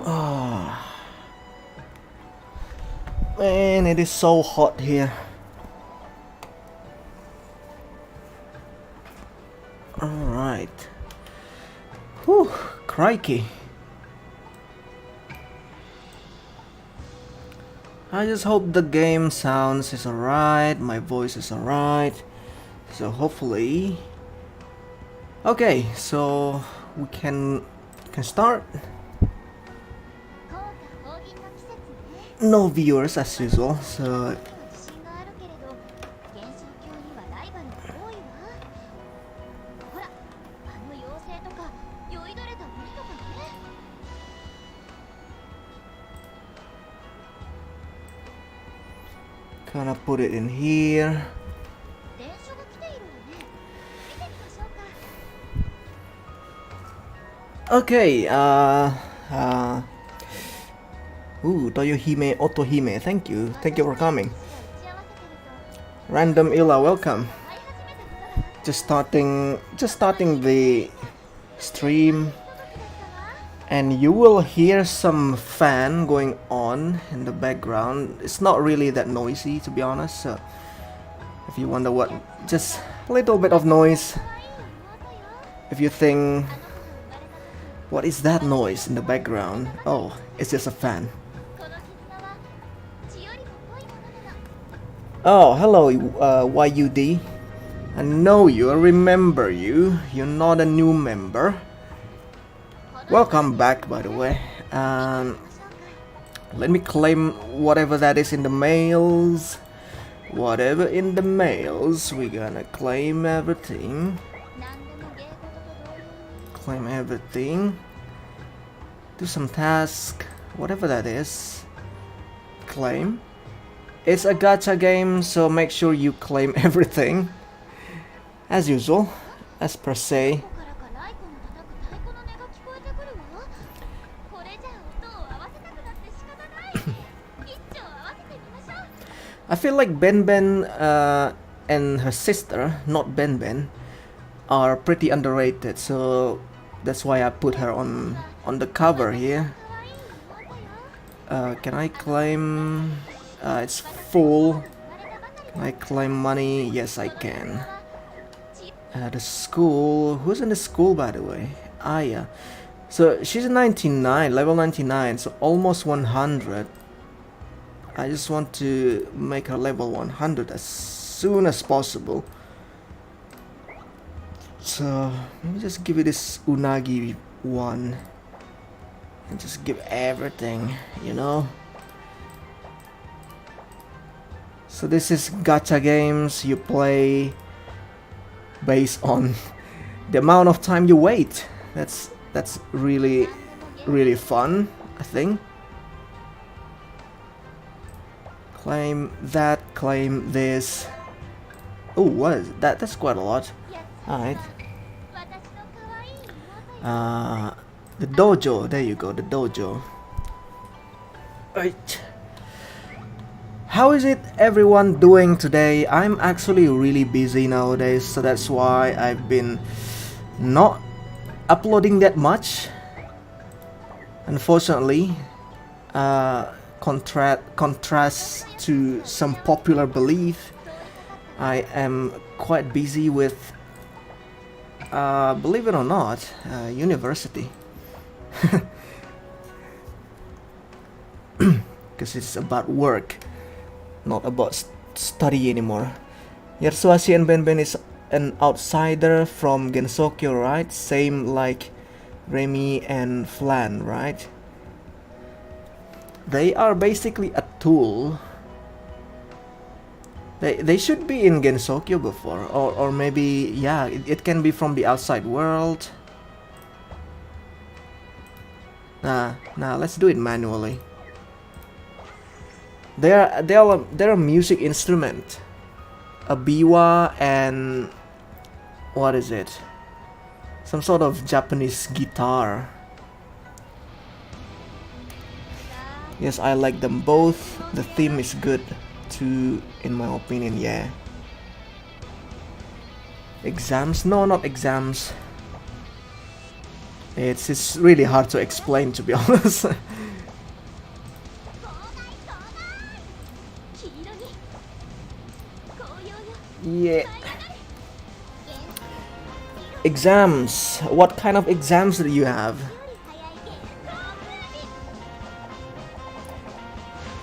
Ah, man, it is so hot here. Alright. Whew, crikey. I just hope the game sounds is alright, my voice is alright. So hopefully... Okay, so we can start. No viewers as usual, so... Gonna put it in here. Okay, Toyohime Otohime, thank you for coming. Random Illa, welcome. Just starting the stream, and you will hear some fan going on in the background. It's not really that noisy, to be honest, so if you wonder what, just a little bit of noise. If you think, what is that noise in the background? Oh, it's just a fan. Oh, hello, YUD. I know you, I remember you. You're not a new member. Welcome back, by the way. Let me claim whatever that is in the mails. Whatever in the mails, we're gonna claim everything. Claim everything. Do some task, whatever that is. Claim. It's a gacha game, so make sure you claim everything. As usual, as per se. I feel like Ben and her sister, not Ben, are pretty underrated, so that's why I put her on the cover here. Can I claim? It's full. Can I claim money? Yes, I can. The school. Who's in the school, by the way? Aya. So she's 99, level 99, so almost 100. I just want to make her level 100 as soon as possible. So let me just give you this unagi one and just give everything, you know. So this is gacha games. You play based on the amount of time you wait. That's really fun, I think. Claim that, claim this. Oh, what is that? That's quite a lot. Alright. The dojo. There you go, the dojo. Right. How is it everyone doing today? I'm actually really busy nowadays, so that's why I've been not uploading that much. Unfortunately, contrast to some popular belief, I am quite busy with, believe it or not, university. Because it's about work, not about study anymore. Yatsuashi and Ben is an outsider from Gensokyo, right? Same like Remy and Flan, right? They are basically a tool. They should be in Gensokyo before, or maybe, yeah, it can be from the outside world. Nah, let's do it manually. They're a music instrument, a biwa, and what is it? Some sort of Japanese guitar. Yes, I like them both. The theme is good too, in my opinion. Yeah. Exams? No, not exams. It's really hard to explain, to be honest. Yeah. Exams. What kind of exams do you have?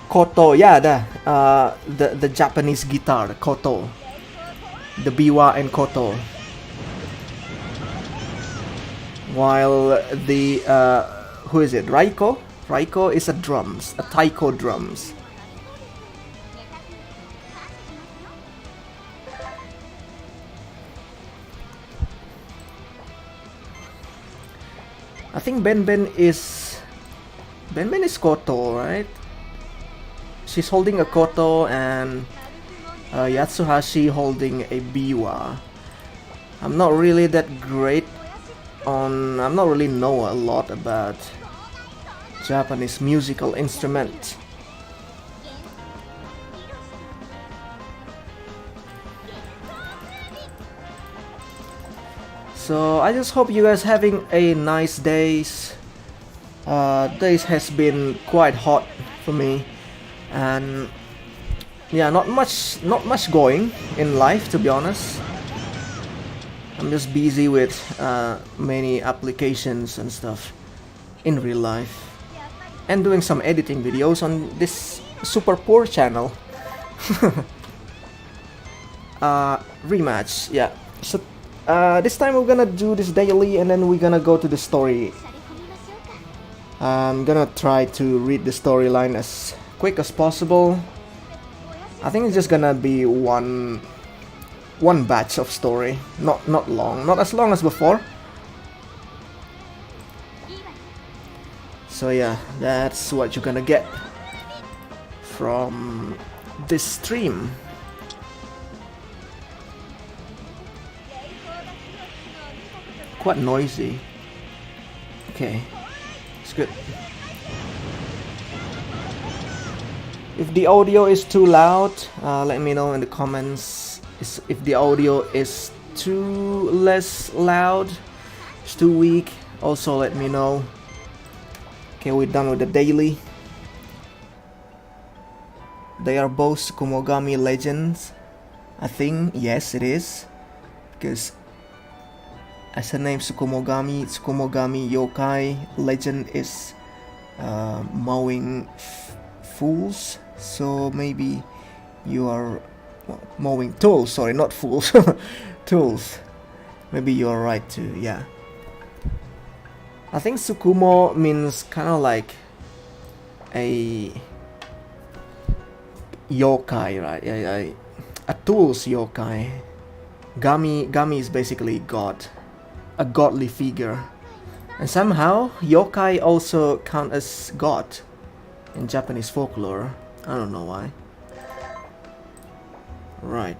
Koto, yeah, the Japanese guitar, koto. The biwa and koto. While the who is it? Raiko? Raiko is a drums, a taiko drums. I think Ben is koto, right? She's holding a koto and Yatsuhashi holding a biwa. I'm not really that great on. I'm not really know a lot about Japanese musical instrument. So I just hope you guys having a nice days. Days has been quite hot for me, and yeah, not much going in life, to be honest. I'm just busy with many applications and stuff in real life, and doing some editing videos on this super poor channel. Rematch, yeah. So this time we're gonna do this daily, and then we're gonna go to the story. I'm gonna try to read the storyline as quick as possible. I think it's just gonna be one batch of story, not long, not as long as before. So yeah, that's what you're gonna get from this stream. Quite noisy. Okay, it's good. If the audio is too loud, let me know in the comments. If the audio is too less loud, it's too weak, also let me know. Okay, we're done with the daily. They are both Tsukumogami legends. I think, yes it is. Because as the name Tsukumogami yokai legend is mowing fools. So maybe you are mowing tools, sorry, not fools. Tools. Maybe you are right too, yeah. I think Tsukumo means kind of like a yokai, right? A tools yokai. Gami is basically god, a godly figure. And somehow yokai also count as god in Japanese folklore. I don't know why. Right.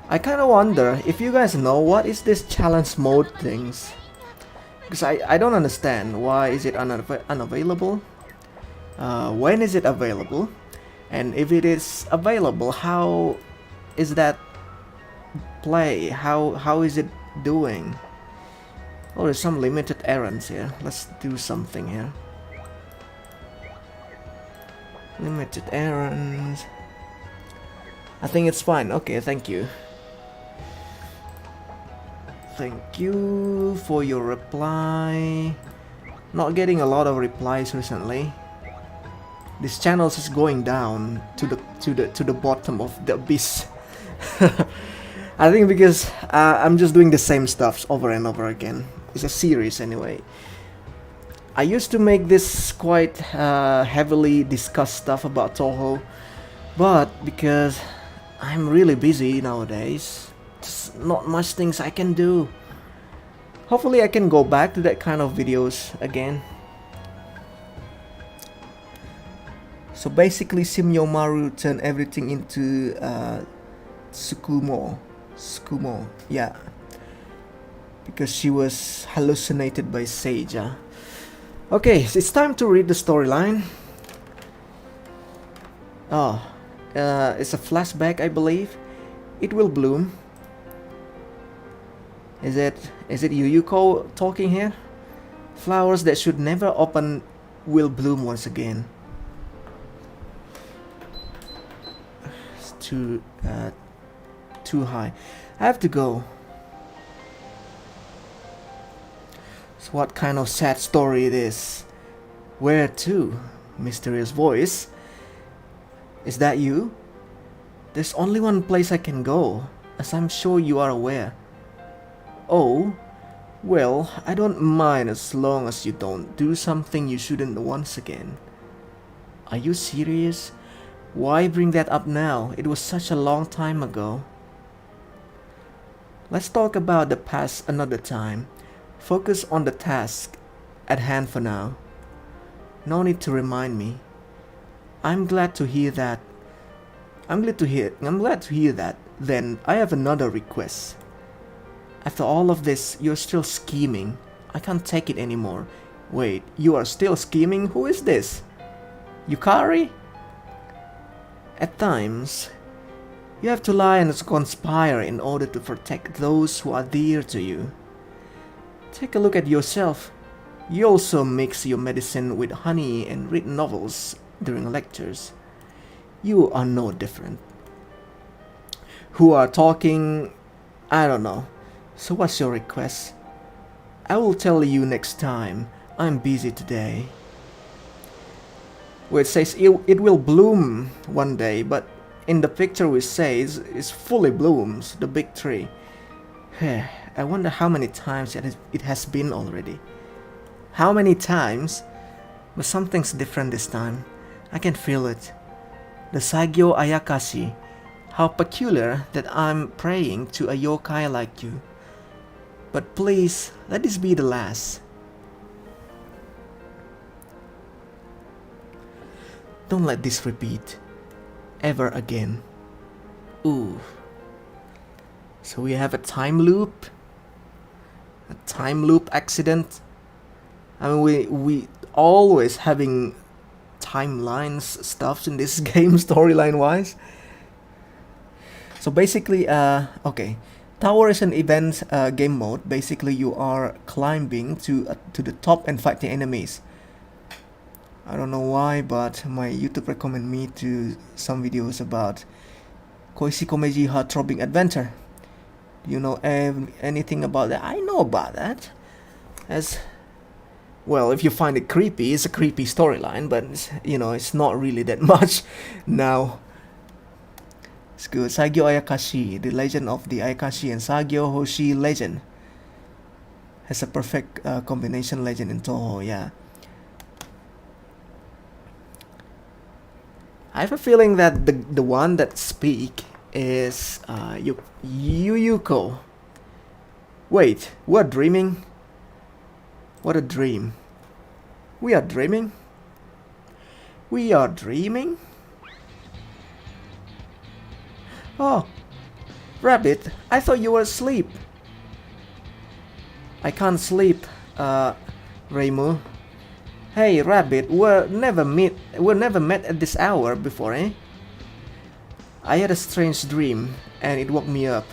I kinda wonder if you guys know what is this challenge mode things. Because I don't understand why is it unavailable. When is it available? And if it is available, how is that play? How is it doing? Oh, there's some limited errands here. Let's do something here. Limited errands. I think it's fine. Okay, thank you. Thank you for your reply. Not getting a lot of replies recently. This channel is going down to the bottom of the abyss. I think because I'm just doing the same stuff over and over again. It's a series anyway. I used to make this quite heavily discussed stuff about Touhou, but because I'm really busy nowadays, just not much things I can do. Hopefully I can go back to that kind of videos again. So basically Shimyomaru turned everything into Tsukumo, yeah. Because she was hallucinated by Sage. Okay, so it's time to read the storyline. Oh, it's a flashback, I believe. It will bloom. Is it Yuyuko talking here? Flowers that should never open will bloom once again. It's too high. I have to go. So what kind of sad story it is? Where to? Mysterious voice. Is that you? There's only one place I can go, as I'm sure you are aware. Oh, well, I don't mind as long as you don't do something you shouldn't once again. Are you serious? Why bring that up now? It was such a long time ago. Let's talk about the past another time. Focus on the task at hand for now. No need to remind me. I'm glad to hear that. I'm glad to hear that. Then I have another request. After all of this, you're still scheming. I can't take it anymore. Wait, you are still scheming? Who is this? Yukari? At times, you have to lie and conspire in order to protect those who are dear to you. Take a look at yourself. You also mix your medicine with honey and read novels during lectures. You are no different. Who are talking? I don't know. So what's your request? I will tell you next time. I'm busy today. Well, it says it will bloom one day, but in the picture it says it fully blooms, the big tree. I wonder how many times it has been already. How many times? But something's different this time. I can feel it. The Saigyo Ayakashi. How peculiar that I'm praying to a yokai like you. But please, let this be the last. Don't let this repeat. Ever again. Ooh. So we have a time loop. A time loop accident. I mean, we always having timelines stuff in this game storyline wise. So basically, okay, tower is an event game mode. Basically, you are climbing to the top and fighting enemies. I don't know why, but my YouTube recommend me to some videos about Koishi Komeji heart-throbbing adventure. Do you know anything about that? I know about that. As well, if you find it creepy, it's a creepy storyline, but you know, it's not really that much now. It's good. Saigyo Ayakashi, the legend of the Ayakashi and Saigyo Hoshi legend. Has a perfect combination legend in Touhou, yeah. I have a feeling that the one that speak is Yuyuko. Wait, we're dreaming? What a dream. We are dreaming? We are dreaming? Oh, Rabbit, I thought you were asleep. I can't sleep, Reimu. Hey, Rabbit, we're never met at this hour before, eh? I had a strange dream, and it woke me up.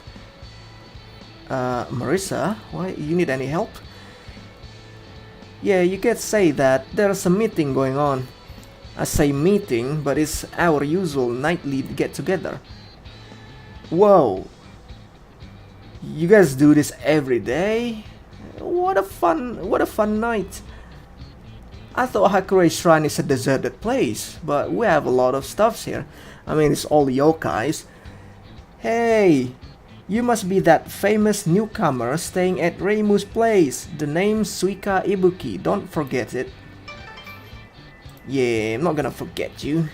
Marissa, why, you need any help? Yeah, you can say that. There's a meeting going on. I say meeting, but it's our usual nightly get-together. Whoa! You guys do this every day? What a fun night! I thought Hakure Shrine is a deserted place, but we have a lot of stuffs here. I mean, it's all yokais. Hey! You must be that famous newcomer staying at Reimu's place. The name's Suika Ibuki, don't forget it. Yeah, I'm not gonna forget you.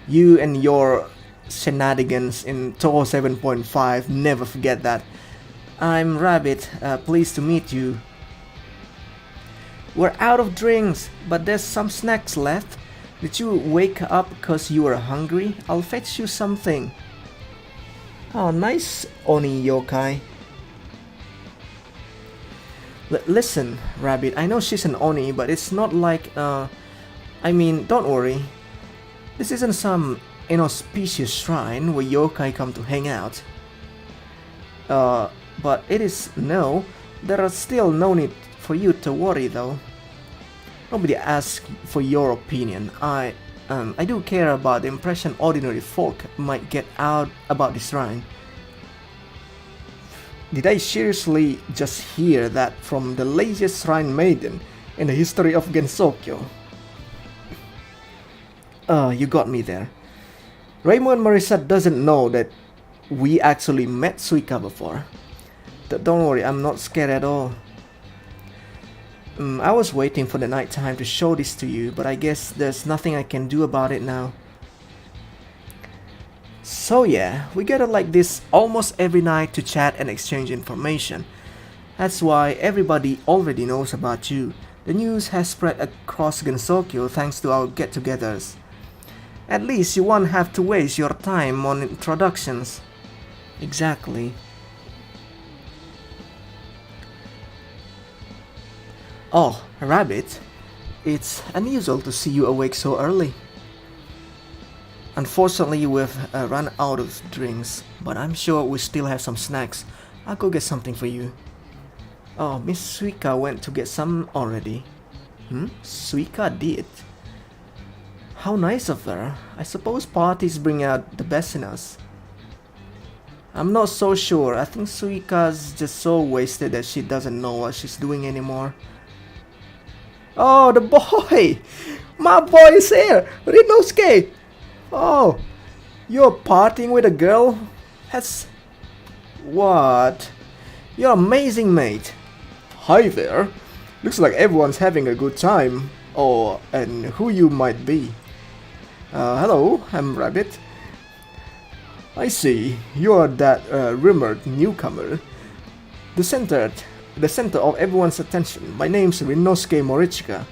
You and your shenanigans in Touhou 7.5, never forget that. I'm Rabbit, pleased to meet you. We're out of drinks, but there's some snacks left. Did you wake up because you were hungry? I'll fetch you something. Oh, nice, Oni yokai. Listen, Rabbit, I know she's an Oni, but it's not like, I mean, don't worry. This isn't some inauspicious shrine where yokai come to hang out. But it is no. There are still no need for you to worry though. Nobody asks for your opinion. I do care about the impression ordinary folk might get out about this shrine. Did I seriously just hear that from the laziest shrine maiden in the history of Gensokyo? You got me there. Raymond Marissa doesn't know that we actually met Suika before. Don't worry, I'm not scared at all. I was waiting for the night time to show this to you, but I guess there's nothing I can do about it now. So yeah, we gather like this almost every night to chat and exchange information. That's why everybody already knows about you. The news has spread across Gensokyo thanks to our get-togethers. At least you won't have to waste your time on introductions. Exactly. Oh, Rabbit, it's unusual to see you awake so early. Unfortunately, we've run out of drinks, but I'm sure we still have some snacks. I'll go get something for you. Oh, Miss Suika went to get some already. Suika did? How nice of her. I suppose parties bring out the best in us. I'm not so sure. I think Suika's just so wasted that she doesn't know what she's doing anymore. Oh, the boy! My boy is here! Rinosuke! Oh, you're partying with a girl? That's... What? You're amazing, mate. Hi there. Looks like everyone's having a good time. Oh, and who you might be. Hello, I'm Rabbit. I see, you're that rumored newcomer. The center of everyone's attention. My name's Rinosuke Morichika.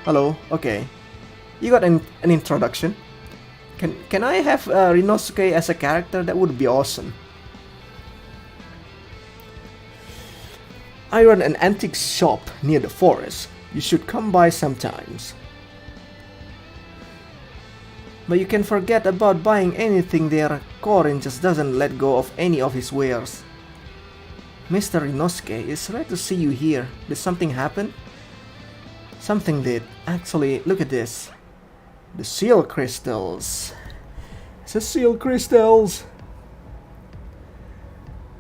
Hello, okay. You got an introduction? Can I have Rinosuke as a character? That would be awesome. I run an antique shop near the forest. You should come by sometimes. But you can forget about buying anything there. Korin just doesn't let go of any of his wares. Mr. Rinosuke, it's rare to see you here. Did something happen? Something did. Actually, look at this. The seal crystals. It's the seal crystals.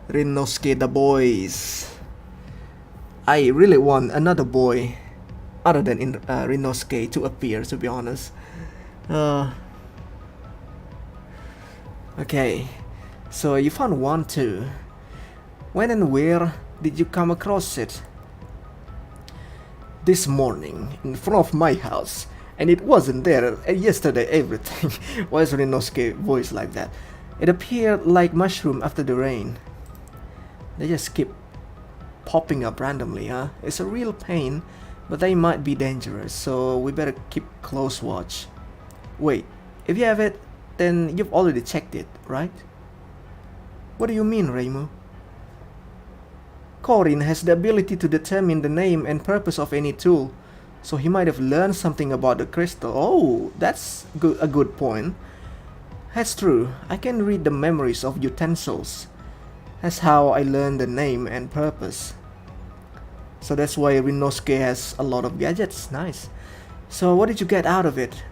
Rinosuke the boys. I really want another boy other than Rinosuke to appear, to be honest. Okay, so you found one too. When and where did you come across it? This morning, in front of my house. And it wasn't there yesterday, everything. Why is Rinosuke voice like that? It appeared like mushroom after the rain. They just keep popping up randomly, huh? It's a real pain, but they might be dangerous, so we better keep close watch. Wait, if you have it, then you've already checked it, right? What do you mean, Reimu? Korin has the ability to determine the name and purpose of any tool, so he might have learned something about the crystal. Oh, that's a good point. That's true. I can read the memories of utensils. That's how I learned the name and purpose. So that's why Rinosuke has a lot of gadgets. Nice. So what did you get out of it?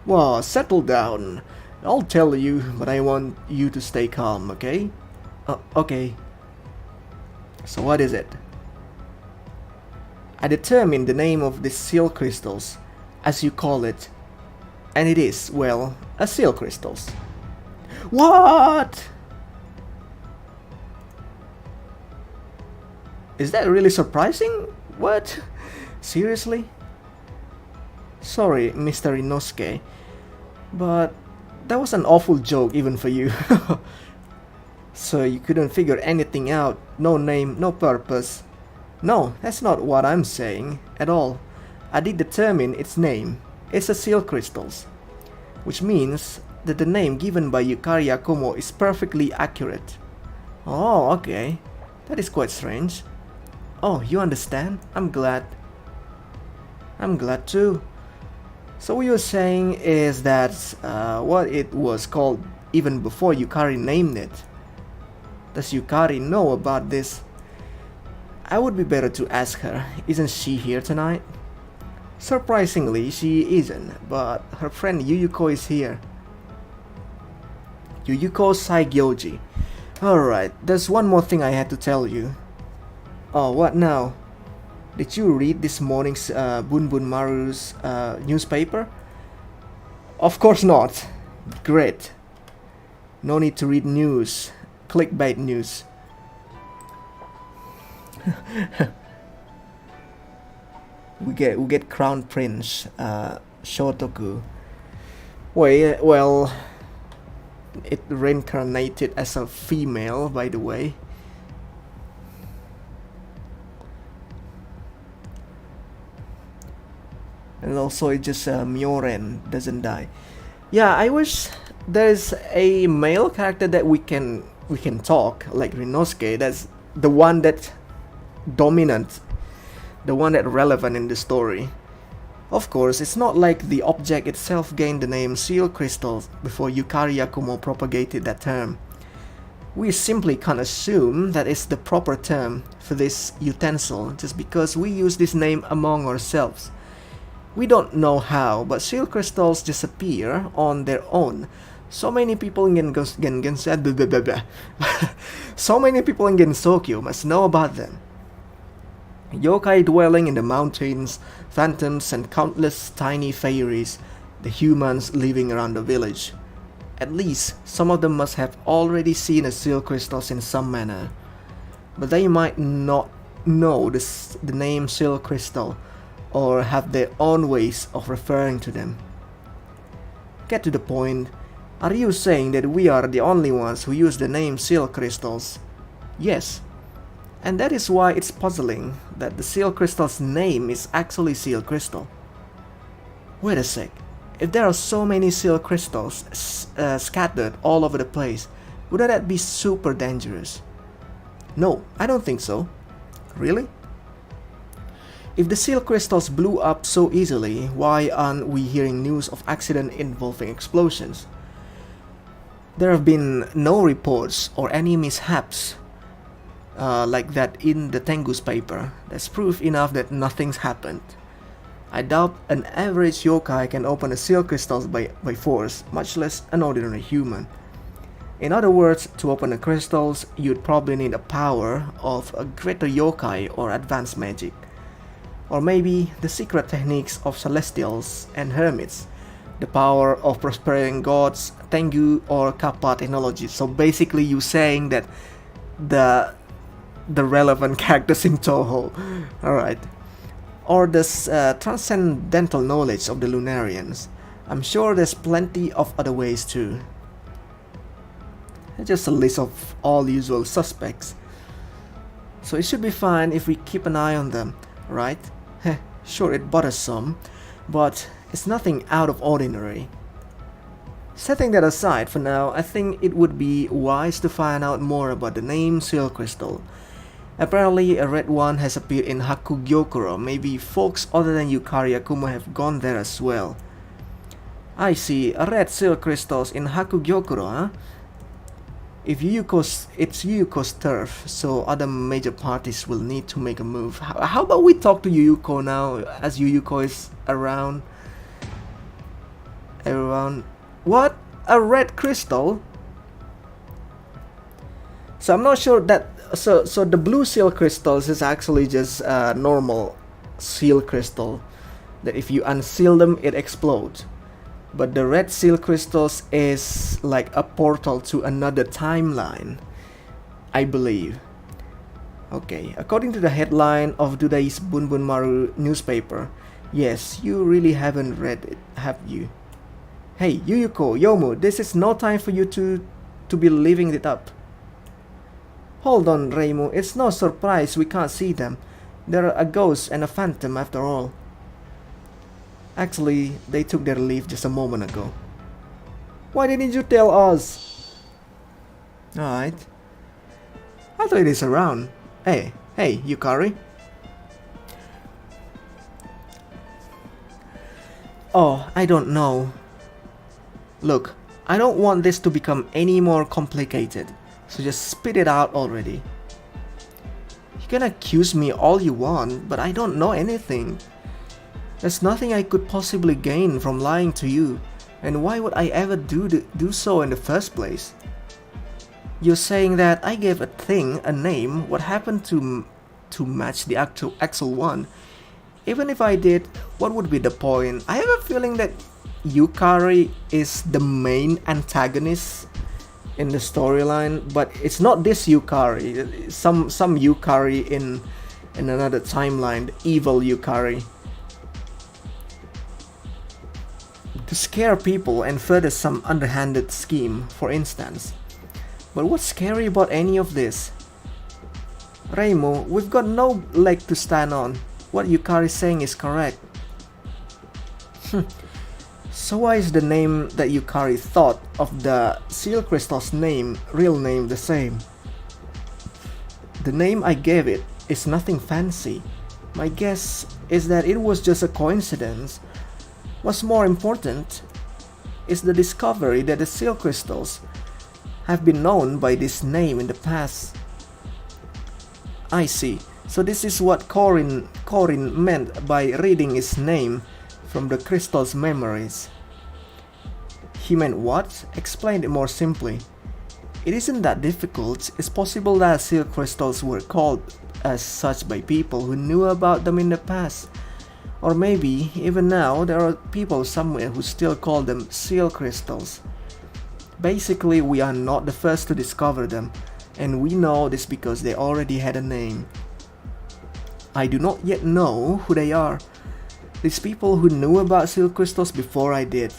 Well, settle down. I'll tell you, but I want you to stay calm, okay? Okay. So what is it? I determined the name of the seal crystals, as you call it. And it is, well, a seal crystals. What? Is that really surprising? What? Seriously? Sorry, Mr. Inosuke, but that was an awful joke even for you. So you couldn't figure anything out, no name, no purpose. No, that's not what I'm saying at all. I did determine its name. It's a seal crystals, which means that the name given by Yukari Yakumo is perfectly accurate. Oh, okay. That is quite strange. Oh, you understand? I'm glad. I'm glad too. So what you're saying is that what it was called even before Yukari named it. Does Yukari know about this? I would be better to ask her. Isn't she here tonight? Surprisingly, she isn't, but her friend Yuyuko is here. Yuyuko Saigyoji. Alright, there's one more thing I had to tell you. Oh, what now? Did you read this morning's Bunbun Maru's newspaper? Of course not. Great. No need to read news. Clickbait news. we get Crown Prince Shotoku. Well, it reincarnated as a female, by the way. And also it just Myoren doesn't die. Yeah, I wish there's a male character that we can talk, like Rinosuke. That's the one that dominant, the one that relevant in the story. Of course, it's not like the object itself gained the name Seal Crystal before Yukari Yakumo propagated that term. We simply can't assume that it's the proper term for this utensil just because we use this name among ourselves. We don't know how, but seal crystals just appear on their own. So many people in so many people in Gensokyo must know about them. Yokai dwelling in the mountains, phantoms, and countless tiny fairies, the humans living around the village. At least, some of them must have already seen a seal crystals in some manner. But they might not know the name seal crystal, or have their own ways of referring to them. Get to the point. Are you saying that we are the only ones who use the name seal crystals? Yes. And that is why it's puzzling that the seal crystal's name is actually seal crystal. Wait a sec. If there are so many seal crystals scattered all over the place, wouldn't that be super dangerous? No, I don't think so. Really? If the seal crystals blew up so easily, why aren't we hearing news of accidents involving explosions? There have been no reports or any mishaps like that in the Tengu's paper. That's proof enough that nothing's happened. I doubt an average yokai can open a seal crystal by force, much less an ordinary human. In other words, to open the crystals, you'd probably need a power of a greater yokai or advanced magic. Or maybe the secret techniques of celestials and hermits, the power of prospering gods, Tengu or Kappa technology. So basically you saying that the relevant characters in Touhou, alright. Or the transcendental knowledge of the Lunarians. I'm sure there's plenty of other ways too. Just a list of all usual suspects. So it should be fine if we keep an eye on them, right? Sure, it bothers some, but it's nothing out of ordinary. Setting that aside for now, I think it would be wise to find out more about the name Seal Crystal. Apparently, a red one has appeared in Hakugyokuro. Maybe folks other than Yukari Akuma have gone there as well. I see, a red seal crystals in Hakugyokuro, huh? It's Yuyuko's turf, so other major parties will need to make a move. How about we talk to Yuyuko now, as Yuyuko is around? Everyone, what? A red crystal? So I'm not sure that. So the blue seal crystals is actually just a normal seal crystal that if you unseal them, it explodes. But the red seal crystals is like a portal to another timeline, I believe. Okay, according to the headline of today's Bunbun Maru newspaper, yes, you really haven't read it, have you? Hey, Yuyuko, Yomu, this is no time for you to be living it up. Hold on, Reimu, it's no surprise we can't see them. They're a ghost and a phantom after all. Actually, they took their leave just a moment ago. Why didn't you tell us? Alright. I thought it is around. Hey, Yukari. Oh, I don't know. Look, I don't want this to become any more complicated. So just spit it out already. You can accuse me all you want, but I don't know anything. There's nothing I could possibly gain from lying to you, and why would I ever do so in the first place? You're saying that I gave a thing a name. What happened to match the actual one? Even if I did, what would be the point? I have a feeling that Yukari is the main antagonist in the storyline, but it's not this Yukari. Some Yukari in another timeline, the evil Yukari. To scare people and further some underhanded scheme, for instance. But what's scary about any of this? Reimu, we've got no leg to stand on. What Yukari's saying is correct. So why is the name that Yukari thought of the seal crystal's real name the same? The name I gave it is nothing fancy. My guess is that it was just a coincidence. What's more important is the discovery that the seal crystals have been known by this name in the past. I see. So this is what Corin meant by reading his name from the crystal's memories. He meant what? Explain it more simply. It isn't that difficult. It's possible that seal crystals were called as such by people who knew about them in the past. Or maybe, even now, there are people somewhere who still call them seal crystals. Basically, we are not the first to discover them, and we know this because they already had a name. I do not yet know who they are. These people who knew about seal crystals before we did.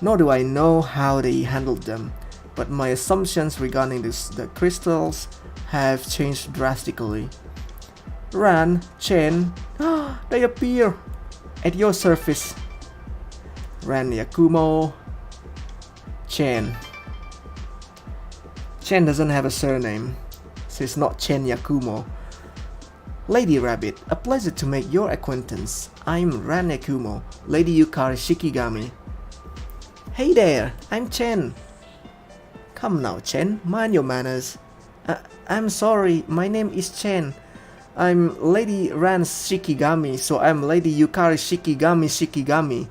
Nor do I know how they handled them, but my assumptions regarding the crystals have changed drastically. Ran, Chen, they appear at your service. Ran, Yakumo, Chen. Chen doesn't have a surname, so it's not Chen Yakumo. Lady Rabbit, a pleasure to make your acquaintance. I'm Ran Yakumo, Lady Yukari Shikigami. Hey there, I'm Chen. Come now, Chen, mind your manners. I'm sorry, my name is Chen. I'm Lady Ran Shikigami, so I'm Lady Yukari Shikigami.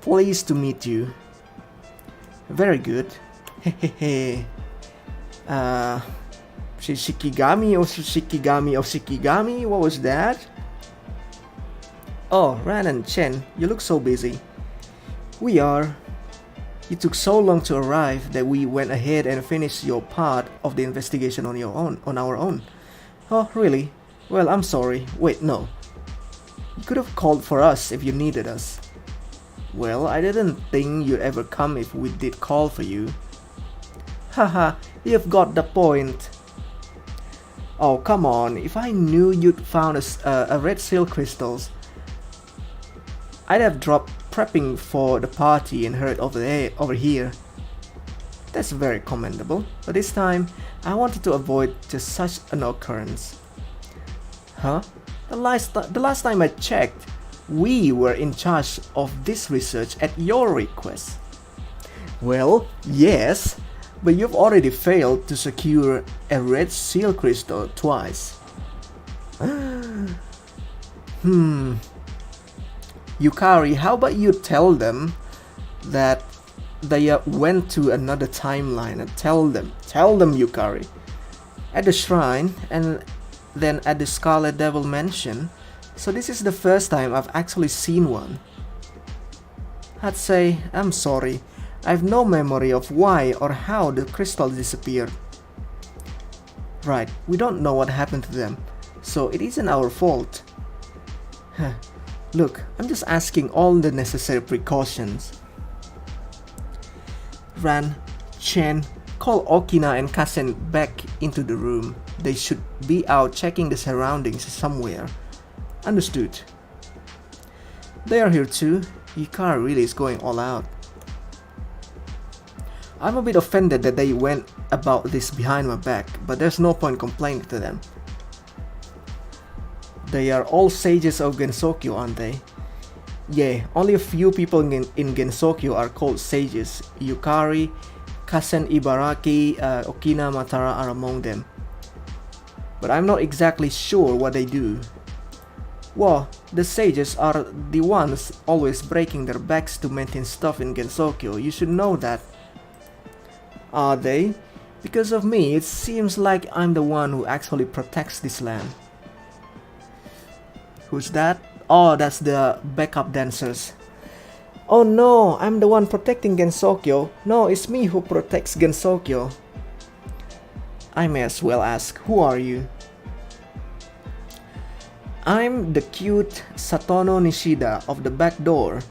Pleased to meet you. Very good. Hehehe. Shikigami? What was that? Oh, Ran and Chen, you look so busy. We are. You took so long to arrive that we went ahead and finished your part of the investigation on our own. Oh, really? Well, I'm sorry. Wait, no. You could have called for us if you needed us. Well, I didn't think you'd ever come if we did call for you. Haha, you've got the point. Oh, come on. If I knew you'd found a red seal crystals, I'd have dropped prepping for the party and heard over here. That's very commendable, but this time I wanted to avoid just such an occurrence. Huh? The last time I checked, we were in charge of this research at your request. Well, yes, but you've already failed to secure a red seal crystal twice. Yukari, how about you tell them that they went to another timeline and tell them Yukari. At the shrine and then at the Scarlet Devil Mansion, so this is the first time I've actually seen one. I'd say, I'm sorry, I've no memory of why or how the crystal disappeared. Right, we don't know what happened to them, so it isn't our fault. Look, I'm just asking all the necessary precautions. Ran, Chen, call Okina and Kasen back into the room. They should be out checking the surroundings somewhere. Understood. They are here too. Yukari really is going all out. I'm a bit offended that they went about this behind my back, but there's no point complaining to them. They are all sages of Gensokyo, aren't they? Yeah, only a few people in Gensokyo are called sages. Yukari, Kasen Ibaraki, Okina Matara are among them. But I'm not exactly sure what they do. Well, the sages are the ones always breaking their backs to maintain stuff in Gensokyo. You should know that. Are they? Because of me, it seems like I'm the one who actually protects this land. Who's that? Oh, that's the backup dancers. Oh no, I'm the one protecting Gensokyo. No, it's me who protects Gensokyo. I may as well ask, who are you? I'm the cute Satono Nishida of the back door,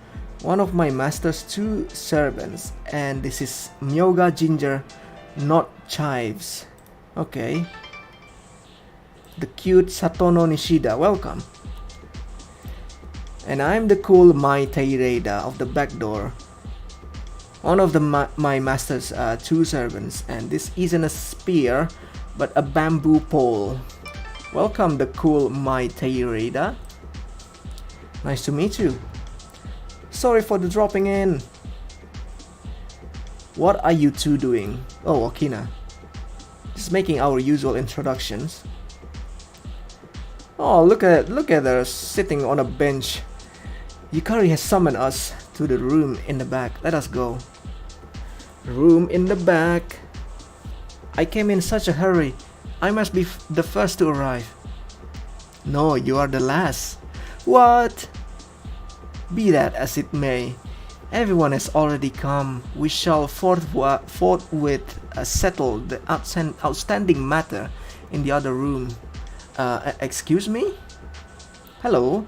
one of my master's 2 servants, and this is Myoga Ginger, not Chives. Okay. The cute Satono Nishida, welcome. And I'm the cool Mai Teireda of the back door, one of my master's 2 servants, and this isn't a spear, but a bamboo pole. Welcome, the cool Mai Teireda. Nice to meet you. Sorry for the dropping in. What are you two doing? Oh, Okina. Just making our usual introductions. Oh, look at her sitting on a bench. Yukari has summoned us to the room in the back. Let us go. Room in the back. I came in such a hurry. I must be the first to arrive. No, you are the last. What? Be that as it may, everyone has already come. We shall forthwith settle the outstanding matter in the other room. Excuse me? Hello?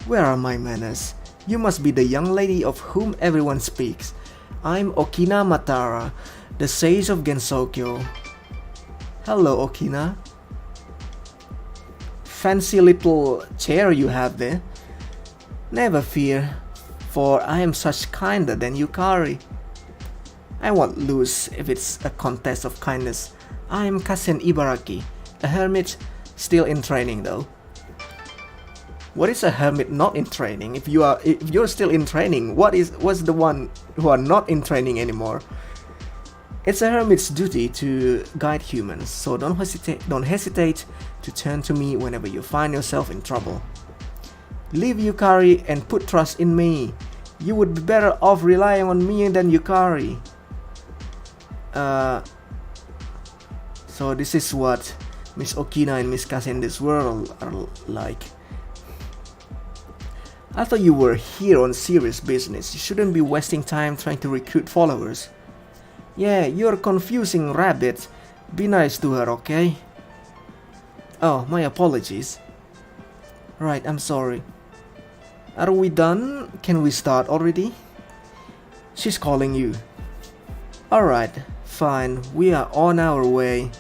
Where are my manners? You must be the young lady of whom everyone speaks. I'm Okina Matara, the sage of Gensokyo. Hello, Okina. Fancy little chair you have there. Never fear, for I am such kinder than Yukari. I won't lose if it's a contest of kindness. I am Kasen Ibaraki, a hermit still in training though. What is a hermit not in training? If you're still in training, what's the one who are not in training anymore? It's a hermit's duty to guide humans, so don't hesitate to turn to me whenever you find yourself in trouble. Leave Yukari and put trust in me. You would be better off relying on me than Yukari. So this is what Miss Okina and Miss Kasen in this world are like. I thought you were here on serious business. You shouldn't be wasting time trying to recruit followers. Yeah, you're confusing Rabbit. Be nice to her, okay? Oh, my apologies. Right, I'm sorry. Are we done? Can we start already? She's calling you. Alright, fine. We are on our way.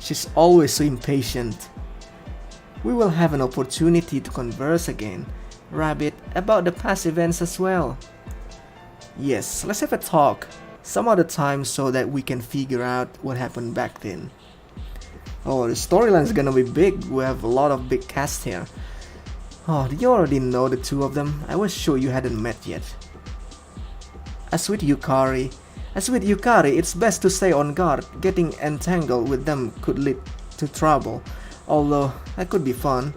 She's always so impatient. We will have an opportunity to converse again, Rabbit, about the past events as well. Yes, let's have a talk some other time so that we can figure out what happened back then. Oh, the storyline is gonna be big. We have a lot of big cast here. Oh, did you already know the two of them? I was sure you hadn't met yet. As with Yukari, it's best to stay on guard. Getting entangled with them could lead to trouble, although that could be fun.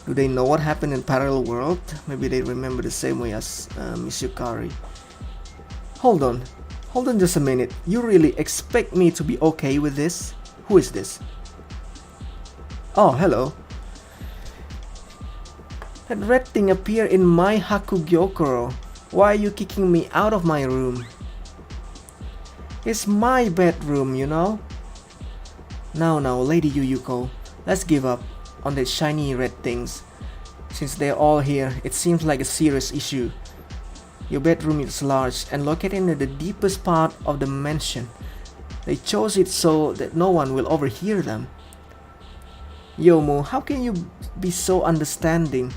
Do they know what happened in Parallel World? Maybe they remember the same way as Miss Yukari. Hold on just a minute. You really expect me to be okay with this? Who is this? Oh, hello. That red thing appeared in my Hakugyokoro. Why are you kicking me out of my room? It's my bedroom, you know? Now, Lady Yuyuko, let's give up on the shiny red things. Since they're all here, it seems like a serious issue. Your bedroom is large and located in the deepest part of the mansion. They chose it so that no one will overhear them. Yomo, how can you be so understanding?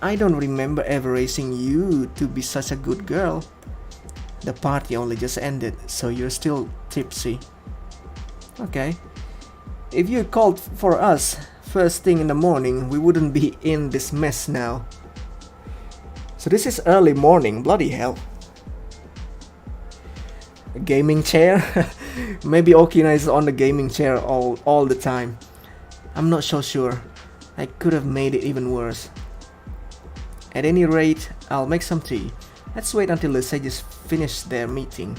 I don't remember ever raising you to be such a good girl. The party only just ended, so you're still tipsy. Okay. If you called for us first thing in the morning, we wouldn't be in this mess now. So this is early morning, bloody hell. A gaming chair? Maybe Okina is on the gaming chair all the time. I'm not so sure. I could have made it even worse. At any rate, I'll make some tea. Let's wait until the sages finish their meeting.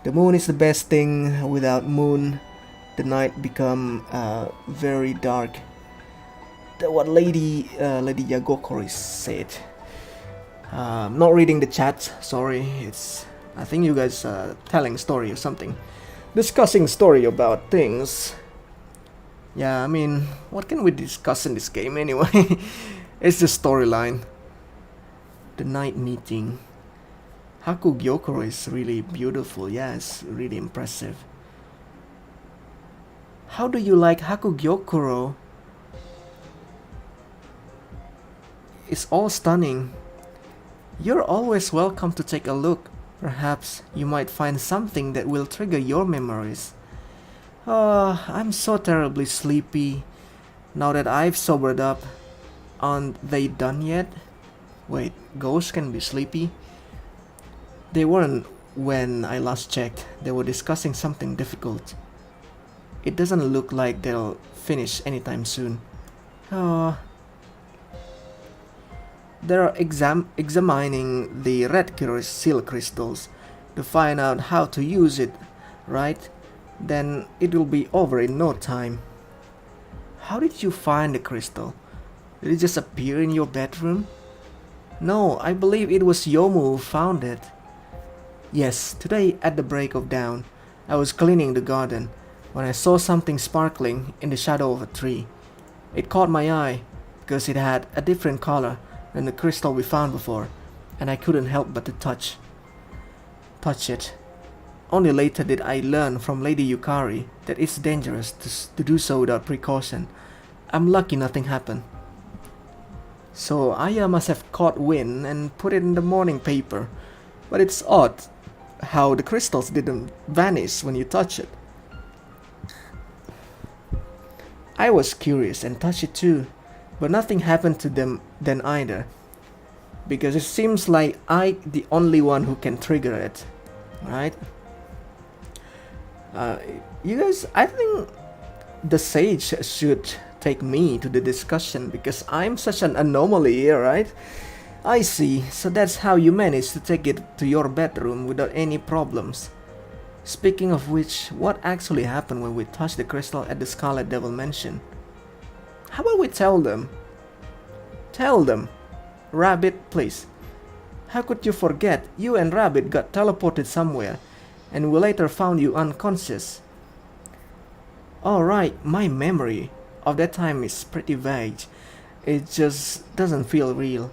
The moon is the best thing. Without moon, the night become very dark. That's what Lady Yagokori said. Not reading the chat. Sorry, I think you guys are telling story or something, discussing story about things. Yeah, I mean, what can we discuss in this game anyway? It's the storyline. The night meeting. Hakugyokuro is really beautiful. Yeah, it's really impressive. How do you like Hakugyokuro? It's all stunning. You're always welcome to take a look. Perhaps you might find something that will trigger your memories. I'm so terribly sleepy. Now that I've sobered up. Aren't they done yet? Wait, ghosts can be sleepy? They weren't when I last checked. They were discussing something difficult. It doesn't look like they'll finish anytime soon. They're examining the red seal crystals to find out how to use it, right? Then it will be over in no time. How did you find the crystal? Did it just appear in your bedroom? No, I believe it was Yomu who found it. Yes, today at the break of dawn, I was cleaning the garden when I saw something sparkling in the shadow of a tree. It caught my eye because it had a different color than the crystal we found before, and I couldn't help but to touch it. Only later did I learn from Lady Yukari that it's dangerous to do so without precaution. I'm lucky nothing happened. So Aya must have caught wind and put it in the morning paper, but it's odd how the crystals didn't vanish when you touch it. I was curious and touched it too, but nothing happened to them then either, because it seems like I'm the only one who can trigger it, right? You guys, I think the sage should take me to the discussion because I'm such an anomaly here, right? I see, so that's how you managed to take it to your bedroom without any problems. Speaking of which, what actually happened when we touched the crystal at the Scarlet Devil Mansion? How about we tell them? Tell them. Rabbit, please. How could you forget? You and Rabbit got teleported somewhere, and we later found you unconscious. Alright, my memory of that time is pretty vague. It just doesn't feel real.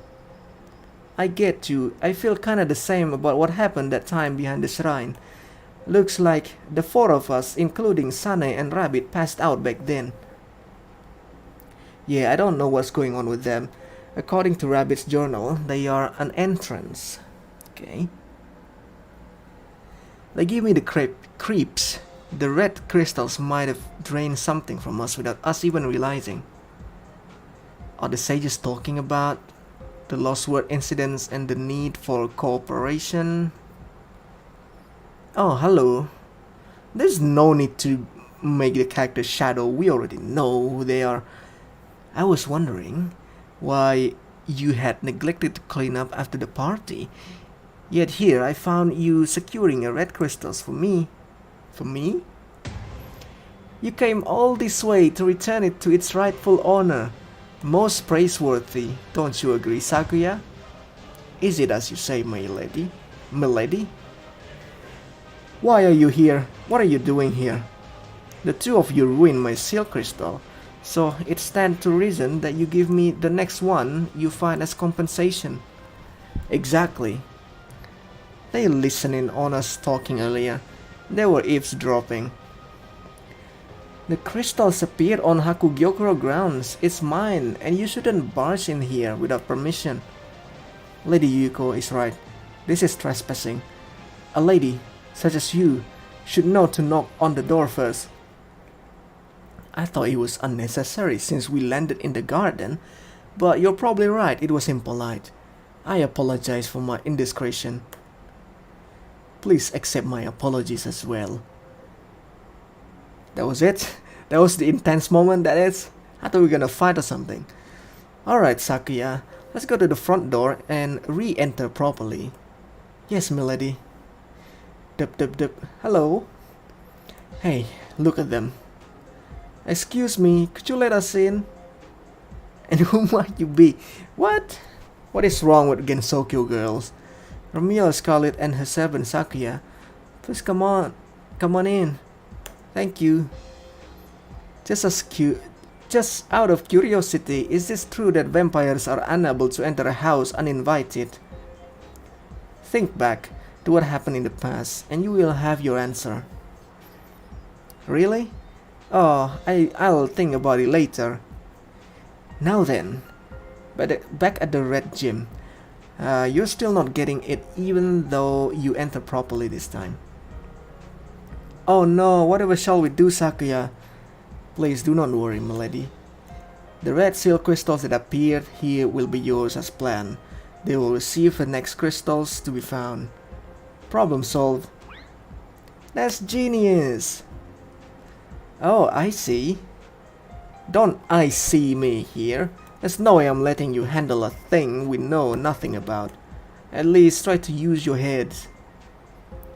I get you. I feel kinda the same about what happened that time behind the shrine. Looks like the four of us, including Sane and Rabbit, passed out back then. Yeah, I don't know what's going on with them. According to Rabbit's journal, they are an entrance. Okay. They give me the creeps. The red crystals might have drained something from us without us even realizing. Are the sages talking about the LostWord incidents and the need for cooperation? Oh, hello. There's no need to make the character shadow. We already know who they are. I was wondering why you had neglected to clean up after the party. Yet here I found you securing a red crystals for me. For me? You came all this way to return it to its rightful owner. Most praiseworthy, don't you agree, Sakuya? Is it as you say, my lady? Milady? Why are you here? What are you doing here? The two of you ruined my seal crystal, so it stands to reason that you give me the next one you find as compensation. Exactly. They listening on us talking earlier. They were eavesdropping. The crystals appeared on Hakugyokuro grounds. It's mine, and you shouldn't barge in here without permission. Lady Yuko is right. This is trespassing. A lady, such as you, should know to knock on the door first. I thought it was unnecessary since we landed in the garden, but you're probably right, it was impolite. I apologize for my indiscretion. Please accept my apologies as well. That was it? That was the intense moment, that is? I thought we were gonna fight or something. Alright, Sakuya, let's go to the front door and re-enter properly. Yes, milady. Dup dup dup. Hello. Hey, look at them. Excuse me, could you let us in? And who might you be? What? What is wrong with Gensokyo girls? Romeo, Scarlet, and her servant Sakuya. Please come on. Come on in. Thank you. Just out of curiosity, is this true that vampires are unable to enter a house uninvited? Think back to what happened in the past, and you will have your answer. Really? Oh, I'll think about it later. Now then, back at the red gym. You're still not getting it even though you enter properly this time. Oh no, whatever shall we do, Sakuya? Please do not worry, milady. The red seal crystals that appeared here will be yours as planned. They will receive the next crystals to be found. Problem solved. That's genius! Oh, I see. Don't I see me here? There's no way I'm letting you handle a thing we know nothing about. At least try to use your head.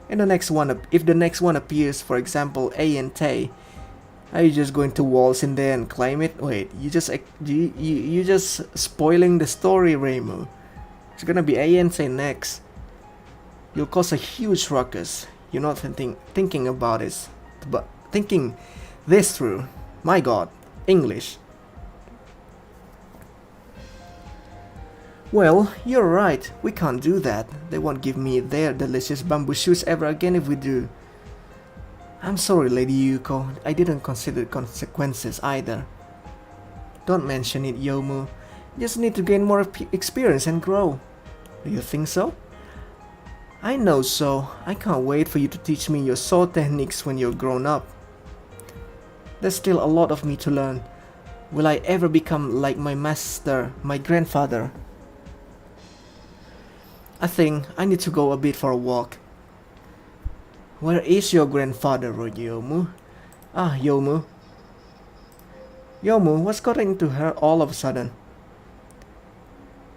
And if the next one appears, for example, A and Tay, are you just going to waltz in there and claim it? Wait, you just spoiling the story, Reimu. It's gonna be A and Tay next. You'll cause a huge ruckus. You're not thinking about it, but thinking this through. My God, English. Well, you're right, we can't do that. They won't give me their delicious bamboo shoots ever again if we do. I'm sorry, Lady Yuko, I didn't consider consequences either. Don't mention it, Yomu. You just need to gain more experience and grow. Do you think so? I know so. I can't wait for you to teach me your sword techniques when you're grown up. There's still a lot of me to learn. Will I ever become like my master, my grandfather? I think I need to go a bit for a walk. Where is your grandfather, Yomu? Ah, Yomu. Yomu, what's got into her all of a sudden?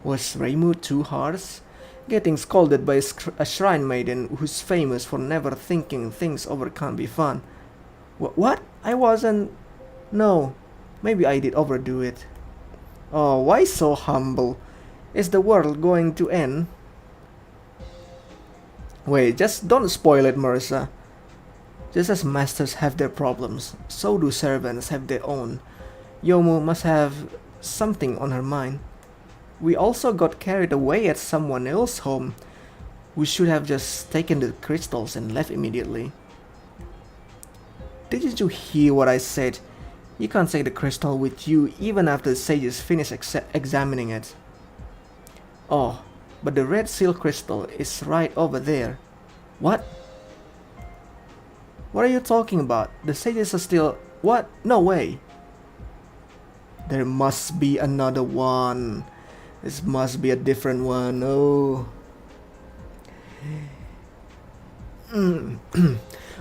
Was Reimu too harsh? Getting scolded by a shrine maiden who's famous for never thinking things over can't be fun. What? I wasn't... No, maybe I did overdo it. Oh, why so humble? Is the world going to end? Wait, just don't spoil it, Marissa. Just as masters have their problems, so do servants have their own. Yomu must have something on her mind. We also got carried away at someone else's home. We should have just taken the crystals and left immediately. Didn't you hear what I said? You can't take the crystal with you even after the sages finish examining it. Oh, but the red seal crystal is right over there. What? What are you talking about? The sages are still... What? No way. There must be another one. This must be a different one. Oh.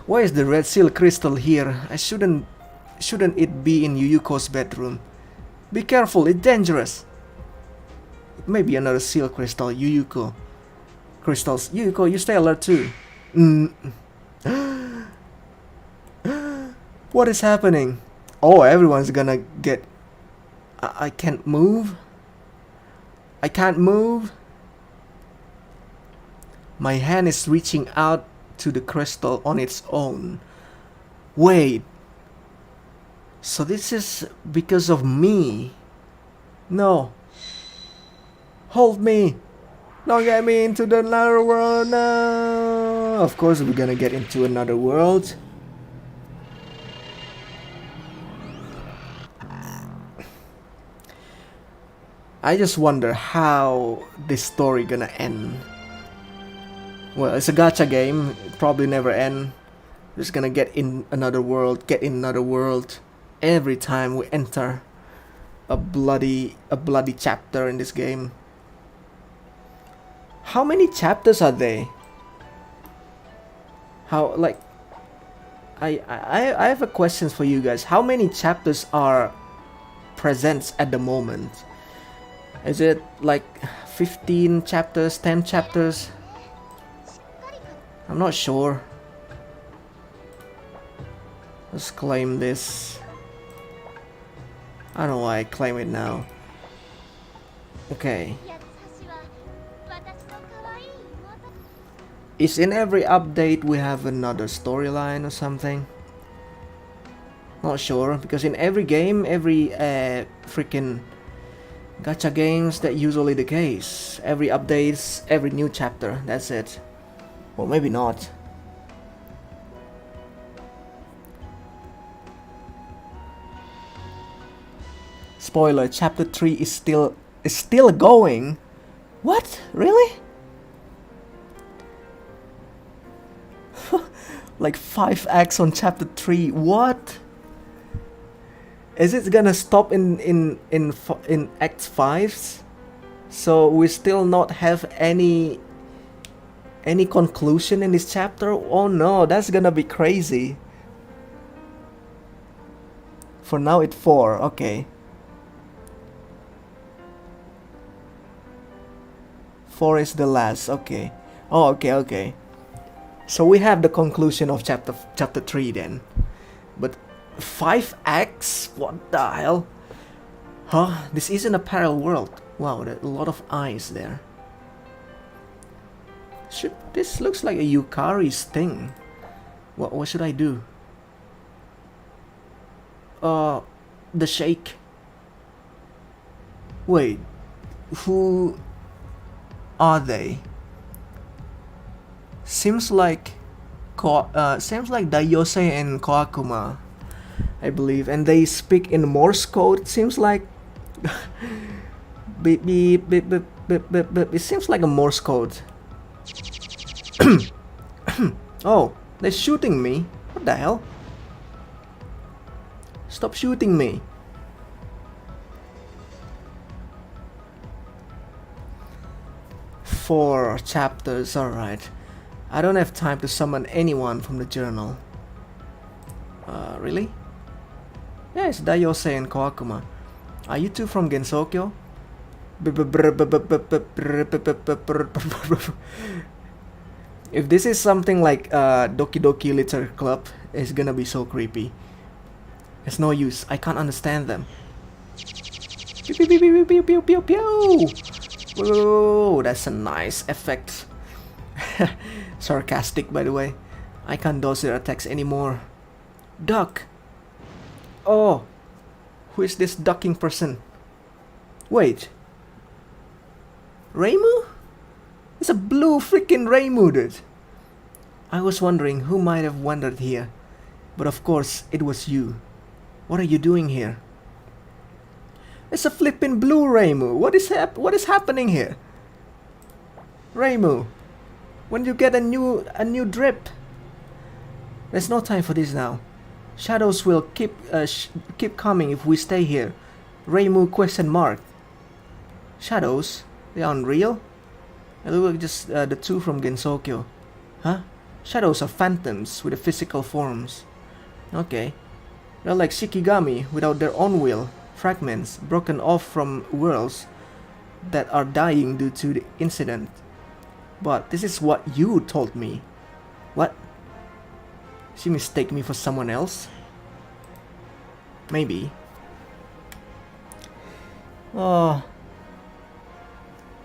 Why is the red seal crystal here? Shouldn't it be in Yuyuko's bedroom? Be careful, it's dangerous. It may be another seal crystal, Yuyuko. Crystals, Yuyuko, you stay alert too. What is happening? Oh, everyone's gonna get... I can't move. I can't move. My hand is reaching out to the crystal on its own. Wait. So this is because of me. No. Hold me. Don't get me into the another world now. Of course we're gonna get into another world. I just wonder how this story gonna end. Well, it's a gacha game. It probably never end. Just gonna get in another world. Get in another world. every time we enter a bloody chapter in this game. How many chapters are they? How, like, I have a question for you guys. How many chapters are present at the moment? Is it like 15 chapters, 10 chapters? I'm not sure. Let's claim this. I don't know why I claim it now. Okay. Is in every update we have another storyline or something? Not sure, because in every game, every freaking gacha games, that usually the case. Every updates, every new chapter, that's it. Or maybe not. Spoiler, chapter 3 is still going. What? Really? Like 5 acts on chapter 3. What? Is it gonna stop in act 5? So we still not have any conclusion in this chapter? Oh no, that's gonna be crazy. For now it's 4, okay. 4 is the last, okay. Oh, okay. So we have the conclusion of chapter 3 then. But 5 acts? What the hell? Huh? This isn't a parallel world. Wow, there's a lot of eyes there. This looks like a Yukari's thing. What should I do? The shake. Wait, who are they? Seems like Dayose and Koakuma, I believe, and they speak in Morse code. Seems like beep beep beep beep beep beep beep. It seems like a Morse code. Oh, they're shooting me. What the hell? Stop shooting me. Four chapters, alright. I don't have time to summon anyone from the journal. Really? Yes, Dayose and Koakuma. Are you two from Gensokyo? If this is something like Doki Doki Literature Club, it's gonna be so creepy. It's no use, I can't understand them. Pew pew pew pew pew pew pew pew. Whoa, that's a nice effect. Sarcastic, by the way. I can't dodge their attacks anymore. Duck! Oh! Who is this ducking person? Wait. Reimu? It's a blue freaking Reimu, dude. I was wondering who might have wandered here. But of course, it was you. What are you doing here? It's a flippin' blue Reimu. What is happening here? Reimu, when you get a new drip? There's no time for this now. Shadows will keep coming if we stay here. Reimu question mark. Shadows? They aren't real? They look like just the two from Gensokyo. Huh? Shadows are phantoms with the physical forms. Okay. They're like Shikigami without their own will. Fragments broken off from worlds that are dying due to the incident. But this is what you told me. What? She mistake me for someone else? Maybe. Oh.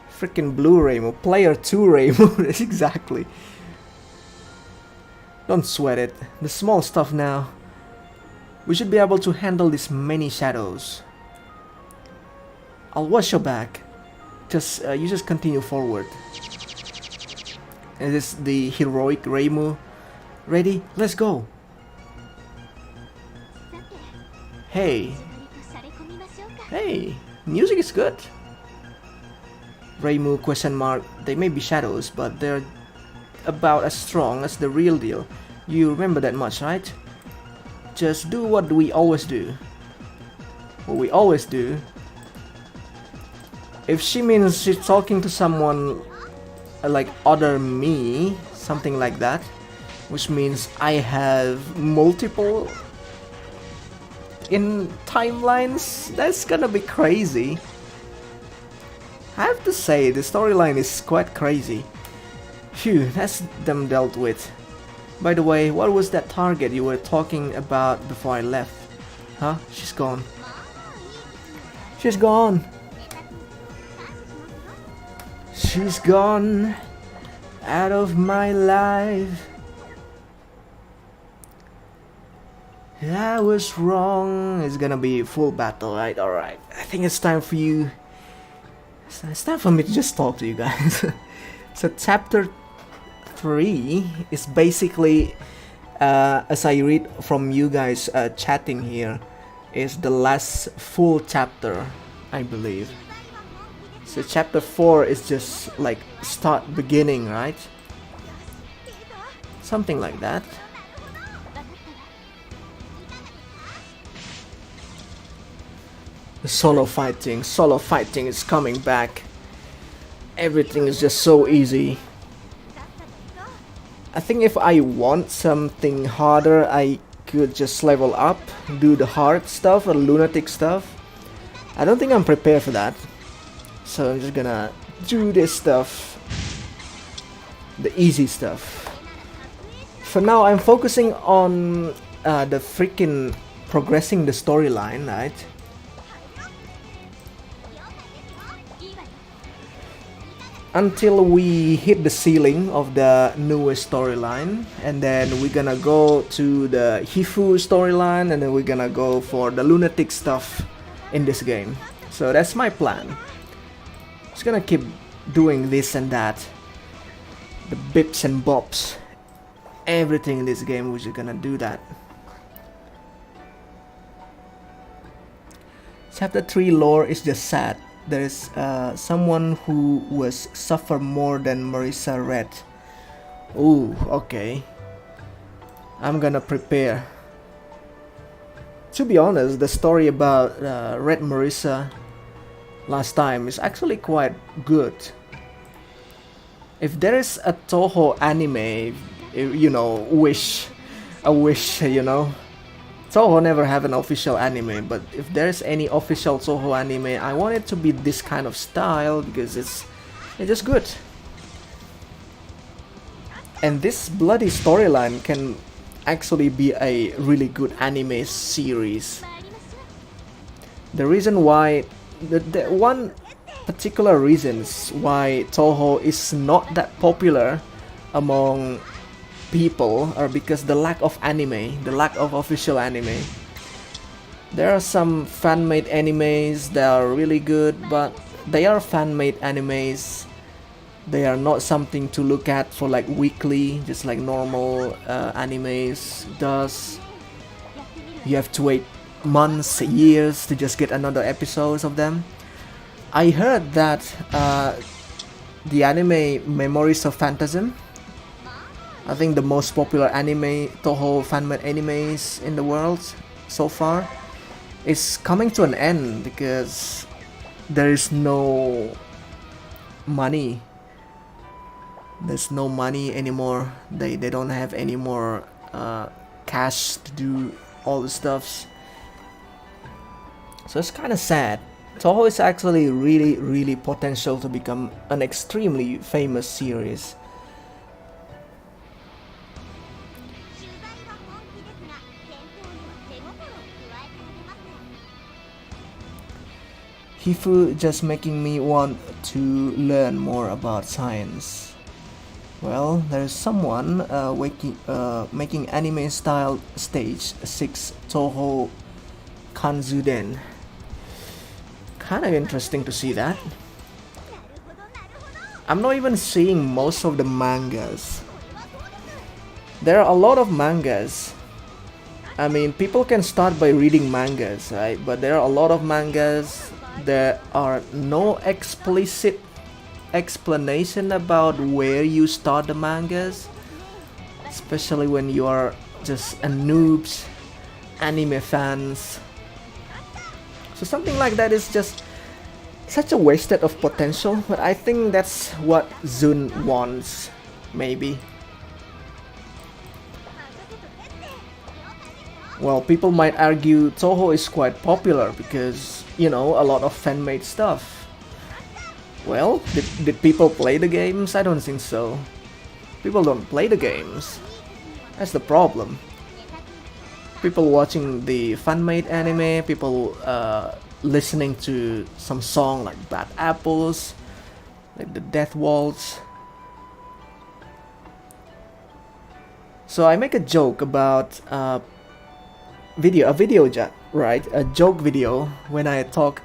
Freaking blue Reimu. Player 2 Reimu. Exactly. Don't sweat it. The small stuff now. We should be able to handle these many shadows. I'll watch your back. You just continue forward. And this is the heroic Reimu. Ready? Let's go. Hey. Hey, music is good. Reimu question mark. They may be shadows, but they're about as strong as the real deal. You remember that much, right? just do what we always do. What we always do. If she means she's talking to someone like other me, something like that, which means I have multiple in timelines, that's gonna be crazy. I have to say, the storyline is quite crazy. Phew, that's them dealt with. By the way, what was that target you were talking about before I left? Huh? She's gone. She's gone. She's gone out of my life. I was wrong. It's gonna be full battle, right? Alright. I think it's time for you. It's time for me to just talk to you guys. So chapter 3 is basically, as I read from you guys chatting here, is the last full chapter, I believe. So chapter 4 is just like beginning, right? Something like that. The solo fighting is coming back. Everything is just so easy. I think if I want something harder, I could just level up, do the hard stuff or lunatic stuff. I don't think I'm prepared for that. So I'm just gonna do this stuff. The easy stuff. For now, I'm focusing on the freaking progressing the storyline, right? Until we hit the ceiling of the newest storyline, and then we're gonna go to the Hifu storyline, and then we're gonna go for the lunatic stuff in this game. So that's my plan. Just gonna keep doing this and that, the bips and bops, everything in this game. We're just gonna do that. Chapter 3 lore is just sad. There is someone who was suffer more than Marissa Red. Ooh, okay. I'm gonna prepare. To be honest, the story about Red Marissa last time is actually quite good. If there is a Touhou anime, you know, a wish, you know. Touhou never have an official anime, but if there's any official Touhou anime, I want it to be this kind of style because it's just good. And this bloody storyline can actually be a really good anime series. The reason why, the one particular reasons why Touhou is not that popular among people are because the lack of anime, the lack of official anime. There are some fan-made animes that are really good, but they are fan-made animes. They are not something to look at for like weekly, just like normal animes does. You have to wait months, years to just get another episodes of them. I heard that the anime Memories of Phantasm, I think the most popular anime, Touhou fan-made animes in the world so far, is coming to an end because there is no money. There's no money anymore. They don't have any more cash to do all the stuffs. So it's kind of sad. Touhou is actually really potential to become an extremely famous series. Hifu just making me want to learn more about science. Well, there's someone making anime style stage 6 Touhou Kanzuden. Kind of interesting to see that. I'm not even seeing most of the mangas. There are a lot of mangas. I mean, people can start by reading mangas, right? But there are a lot of mangas. There are no explicit explanation about where you start the mangas, especially when you are just a noobs anime fans. So something like that is just such a wasted of potential, but I think that's what Zun wants, maybe. Well, people might argue Touhou is quite popular because, you know, a lot of fan-made stuff. Well, did people play the games? I don't think so. People don't play the games. That's the problem. People watching the fan-made anime, people listening to some song like Bad Apples, like the Death Waltz. So I make a joke about a joke video when I talk.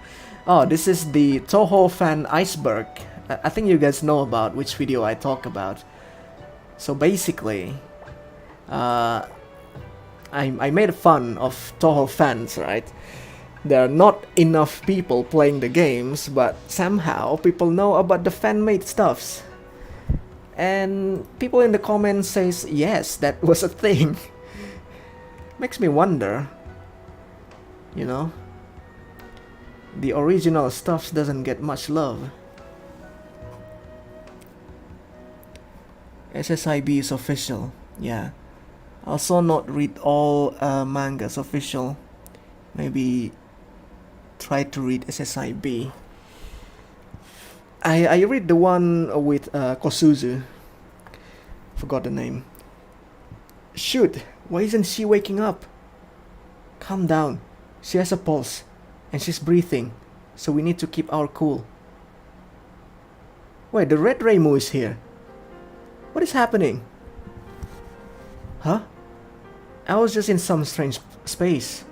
Oh, this is the Touhou fan iceberg. I think you guys know about which video I talk about. So basically, I made fun of Touhou fans, right? There are not enough people playing the games, but somehow people know about the fan-made stuffs. And people in the comments says, yes, that was a thing. Makes me wonder, you know, the original stuff doesn't get much love. SSIB is official, yeah. Also not read all mangas official. Maybe try to read SSIB. I read the one with Kosuzu. Forgot the name. Shoot, why isn't she waking up? Calm down. She has a pulse and she's breathing, so we need to keep our cool. Wait, the red Reimu is here. What is happening? Huh? I was just in some strange space.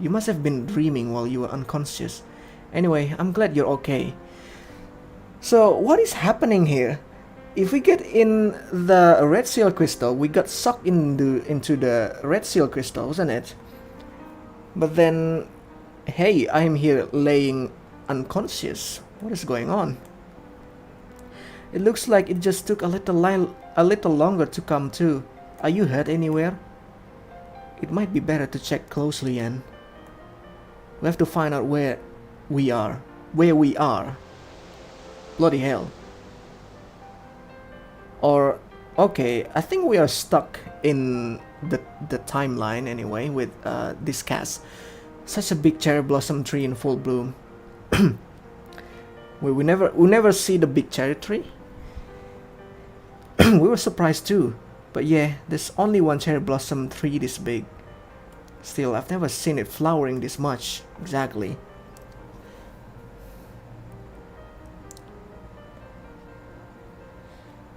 You must have been dreaming while you were unconscious. Anyway, I'm glad you're okay. So, what is happening here? If we get in the red seal crystal, we got sucked into the red seal crystal, isn't it? But then, hey, I'm here laying unconscious. What is going on? It looks like it just took a little longer to come to. Are you hurt anywhere? It might be better to check closely, Yan. We have to find out where we are. Bloody hell. Or, okay, I think we are stuck in the timeline anyway with this cast. Such a big cherry blossom tree in full bloom. we never see the big cherry tree. We were surprised too. But yeah, there's only one cherry blossom tree this big. Still, I've never seen it flowering this much. Exactly.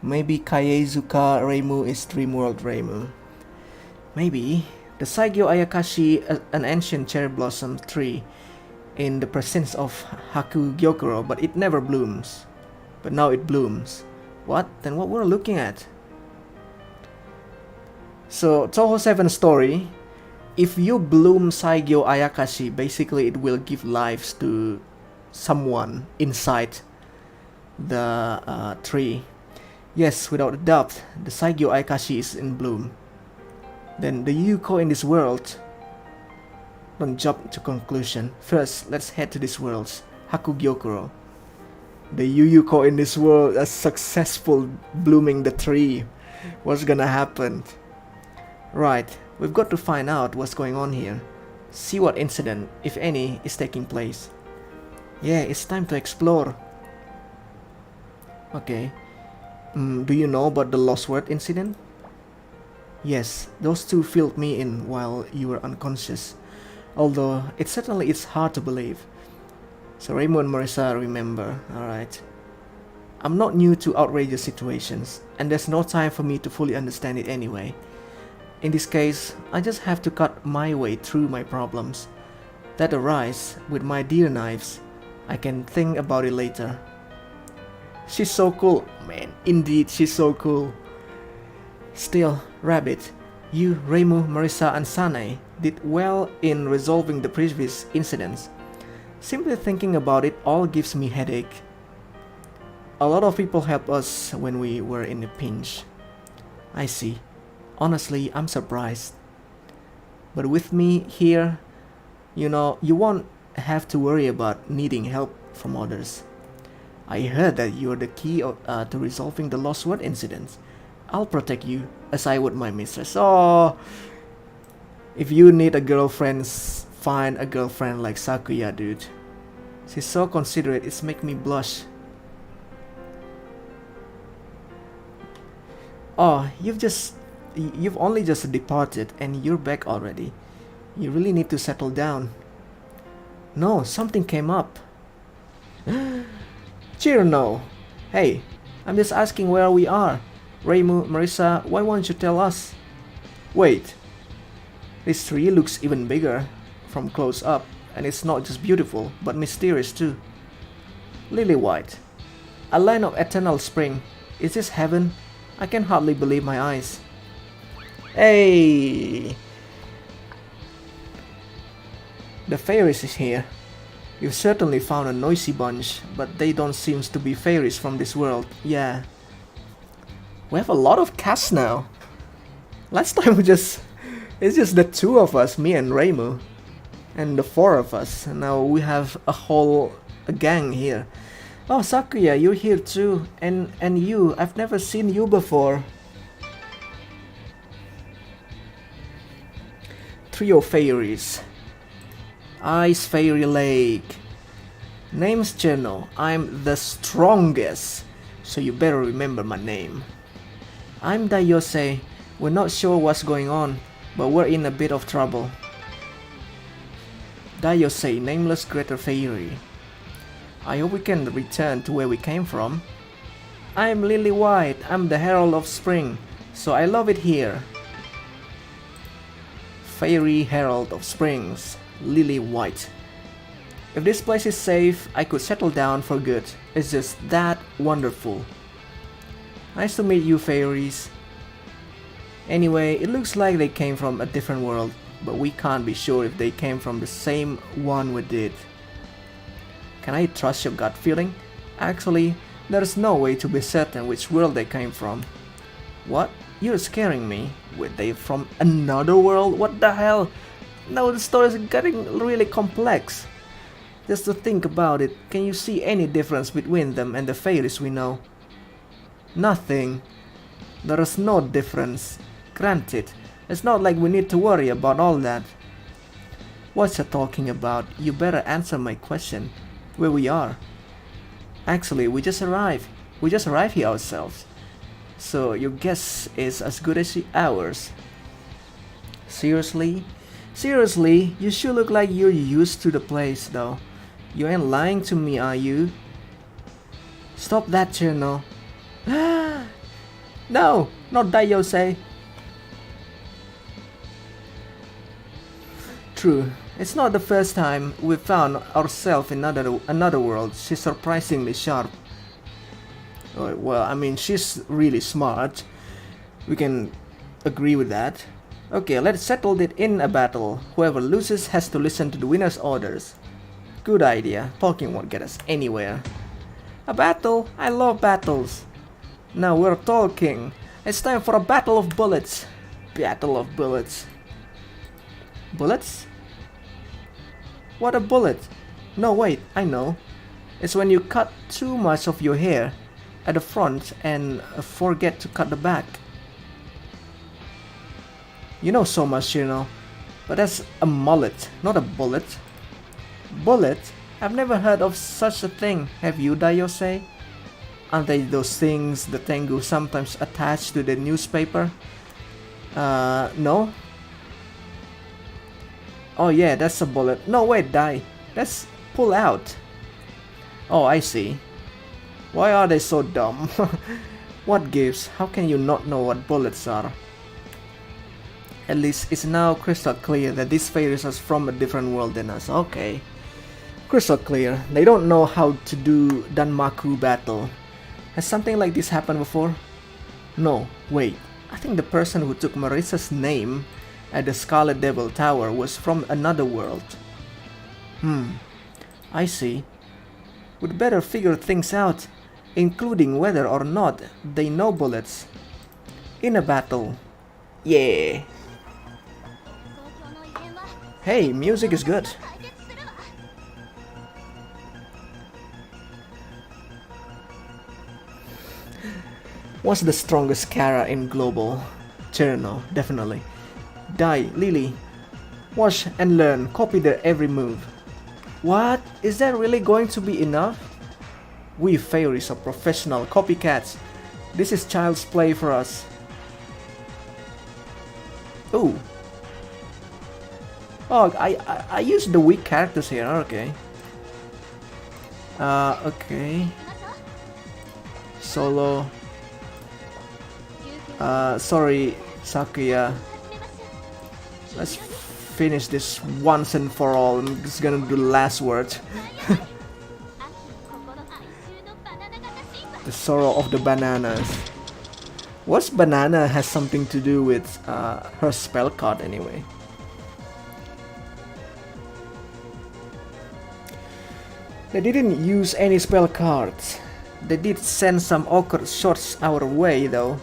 Maybe Kaiezuka Reimu is Dreamworld Reimu. Maybe. The Saigyo Ayakashi, an ancient cherry blossom tree in the presence of Haku Gyokuro, but it never blooms. But now it blooms. What? Then what we're looking at? So, Touhou 7 story. If you bloom Saigyo Ayakashi, basically it will give lives to someone inside the tree. Yes, without a doubt, the Saigyo Ayakashi is in bloom. Then the Yuko in this world. Don't jump to conclusion. First, let's head to this world's Haku Gyokuro. The Yuyuko in this world are successful blooming the tree. What's gonna happen? Right, we've got to find out what's going on here. See what incident, if any, is taking place. Yeah, it's time to explore. Okay. Do you know about the LostWord incident? Yes, those two filled me in while you were unconscious. Although, it certainly is hard to believe. So Reimu and Marisa remember, alright. I'm not new to outrageous situations, and there's no time for me to fully understand it anyway. In this case, I just have to cut my way through my problems that arise with my dear knives. I can think about it later. She's so cool. Man, indeed, she's so cool. Still, Rabbit, you, Reimu, Marisa, and Sanae did well in resolving the previous incidents. Simply thinking about it all gives me headache. A lot of people helped us when we were in a pinch. I see. Honestly, I'm surprised. But with me here, you know, you won't have to worry about needing help from others. I heard that you're the key to resolving the Lost Word incident. I'll protect you as I would my mistress. Oh, if you need a girlfriend, find a girlfriend like Sakuya, dude. She's so considerate, it's make me blush. Oh, you've only just departed and you're back already. You really need to settle down. No, something came up. Chirno! Hey, I'm just asking where we are. Reimu, Marissa, why won't you tell us? Wait. This tree looks even bigger from close up, and it's not just beautiful, but mysterious too. Lily white. A line of eternal spring. Is this heaven? I can hardly believe my eyes. Hey! The fairies is here. You've certainly found a noisy bunch, but they don't seem to be fairies from this world. Yeah. We have a lot of cast now. Last time it's just the two of us, me and Reimu. And the four of us. And now we have a gang here. Oh, Sakuya, you're here too. And you, I've never seen you before. Trio fairies. Ice Fairy Lake. Name's Cheno. I'm the strongest, so you better remember my name. I'm Dayose. We're not sure what's going on, but we're in a bit of trouble. Dayose, nameless greater fairy. I hope we can return to where we came from. I'm Lily White. I'm the herald of spring, so I love it here. Fairy Herald of Springs. Lily White. If this place is safe, I could settle down for good. It's just that wonderful. Nice to meet you, fairies. Anyway, it looks like they came from a different world, but we can't be sure if they came from the same one we did. Can I trust your gut feeling? Actually, there's no way to be certain which world they came from. What? You're scaring me. Were they from another world? What the hell? Now the story is getting really complex. Just to think about it, can you see any difference between them and the fairies we know? Nothing. There is no difference. Granted, it's not like we need to worry about all that. What you're talking about? You better answer my question. Where we are? Actually, we just arrived. We just arrived here ourselves. So your guess is as good as ours. Seriously? Seriously, you sure look like you're used to the place though. You ain't lying to me, are you? Stop that, Chirno. No, not Dayose. True, it's not the first time we've found ourselves in another world. She's surprisingly sharp. Oh, well, I mean, she's really smart. We can agree with that. Okay, let's settle it in a battle. Whoever loses has to listen to the winner's orders. Good idea. Talking won't get us anywhere. A battle? I love battles. Now we're talking. It's time for a battle of bullets. Battle of bullets. Bullets? What a bullet? No, wait, I know. It's when you cut too much of your hair at the front and forget to cut the back. You know so much, you know. But that's a mullet, not a bullet. Bullet? I've never heard of such a thing. Have you, Dayose? Aren't they those things the Tengu sometimes attach to the newspaper? No? Oh yeah, that's a bullet. No, wait, Dai. That's pull out. Oh, I see. Why are they so dumb? What gives? How can you not know what bullets are? At least it's now crystal clear that these fairies are from a different world than us. Okay. Crystal clear. They don't know how to do Danmaku battle. Has something like this happened before? No, wait. I think the person who took Marissa's name at the Scarlet Devil Tower was from another world. I see. We'd better figure things out, including whether or not they know bullets. In a battle. Yeah. Hey, music is good. What's the strongest Kara in global? Cherno, definitely. Dai, Lily. Watch and learn. Copy their every move. What? Is that really going to be enough? We fairies are professional copycats. This is child's play for us. Ooh. Oh, I used the weak characters here. Okay. Okay. Solo. Sorry, Sakuya. Let's finish this once and for all. I'm just gonna do the last word. The sorrow of the bananas. What's banana has something to do with her spell card anyway? They didn't use any spell cards. They did send some awkward shots our way though.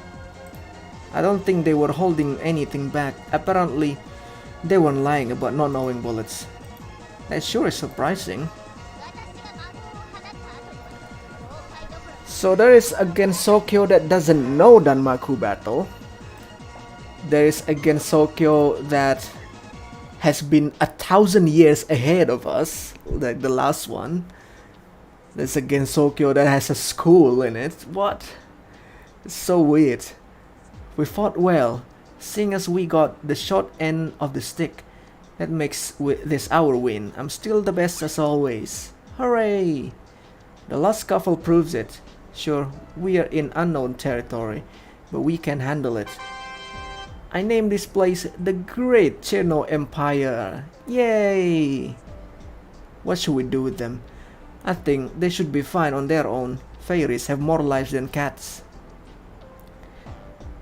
I don't think they were holding anything back. Apparently, they weren't lying about not knowing bullets. That sure is surprising. So there is a Gensokyo that doesn't know Danmaku battle. There is a Gensokyo that has been 1,000 years ahead of us, like the last one. There's a Gensokyo that has a school in it. What? It's so weird. We fought well, seeing as we got the short end of the stick. That makes this our win. I'm still the best as always. Hooray! The last scuffle proves it. Sure, we are in unknown territory, but we can handle it. I named this place the Great Cherno Empire. Yay! What should we do with them? I think they should be fine on their own. Fairies have more lives than cats.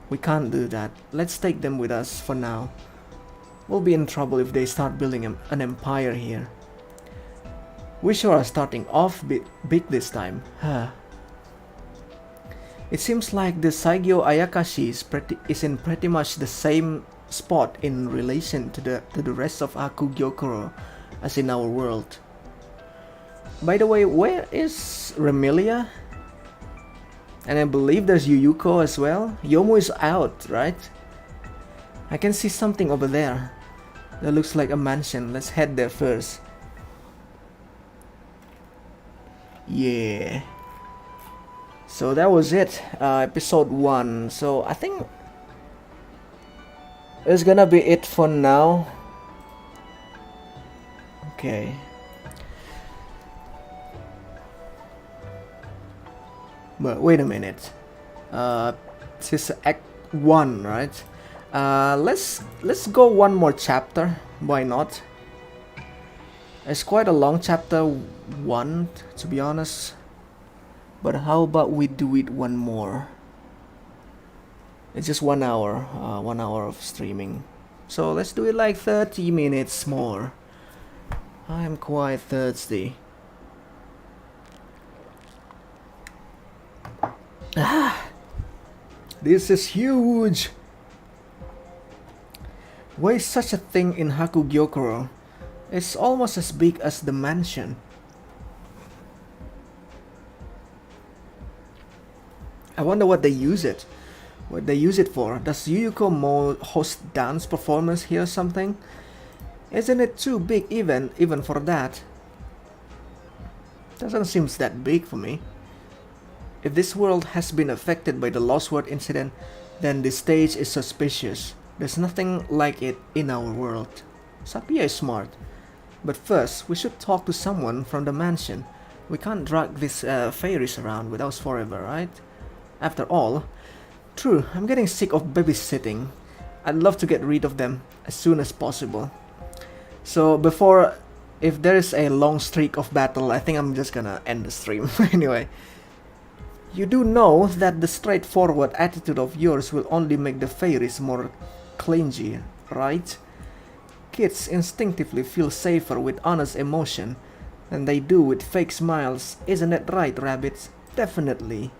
We can't do that. Let's take them with us for now. We'll be in trouble if they start building an empire here. We sure are starting off big this time. It seems like the Saigyo Ayakashi is in pretty much the same spot in relation to the rest of Hakugyokuro as in our world. By the way, where is Remilia? And I believe there's Yuyuko as well. Yomu is out, right? I can see something over there. That looks like a mansion. Let's head there first. Yeah. So that was it, episode 1. So I think it's gonna be it for now. Okay. But wait a minute. This is Act 1, right? Let's go one more chapter. Why not? It's quite a long chapter 1, to be honest. But how about we do it one more? It's just 1 hour, 1 hour of streaming. So let's do it like 30 minutes more. I'm quite thirsty. This is huge! Why is such a thing in Hakugyokuro? It's almost as big as the mansion. I wonder what they use it. What they use it for. Does Yuyuko host dance performance here or something? Isn't it too big even for that? Doesn't seem that big for me. If this world has been affected by the LostWord incident, then this stage is suspicious. There's nothing like it in our world. Sakuya is smart. But first, we should talk to someone from the mansion. We can't drag these fairies around with us forever, right? After all, true, I'm getting sick of babysitting. I'd love to get rid of them as soon as possible. So if there is a long streak of battle, I think I'm just gonna end the stream. Anyway. You do know that the straightforward attitude of yours will only make the fairies more clingy, right? Kids instinctively feel safer with honest emotion than they do with fake smiles, isn't that right, rabbits? Definitely.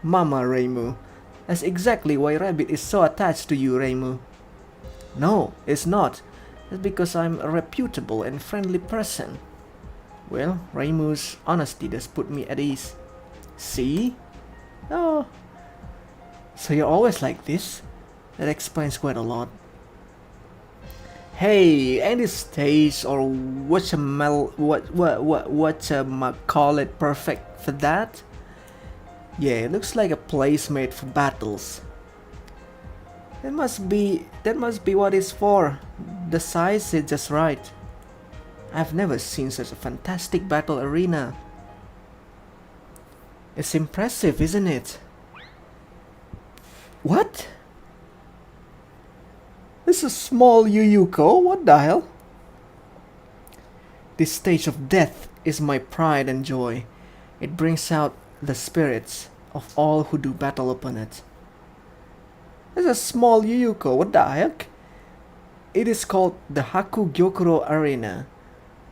Mama Reimu. That's exactly why Rabbit is so attached to you, Reimu. No, it's not. It's because I'm a reputable and friendly person. Well, Reimu's honesty does put me at ease. See? Oh, so you're always like this? That explains quite a lot. Hey, any stage or call it perfect for that? Yeah, it looks like a place made for battles. That must be what it's for. The size is just right. I've never seen such a fantastic battle arena. It's impressive, isn't it? What? This is a small Yuyuko? What the hell? This stage of death is my pride and joy. It brings out the spirits of all who do battle upon it. This is a small Yuyuko. What the heck? It is called the Haku Gyokuro Arena.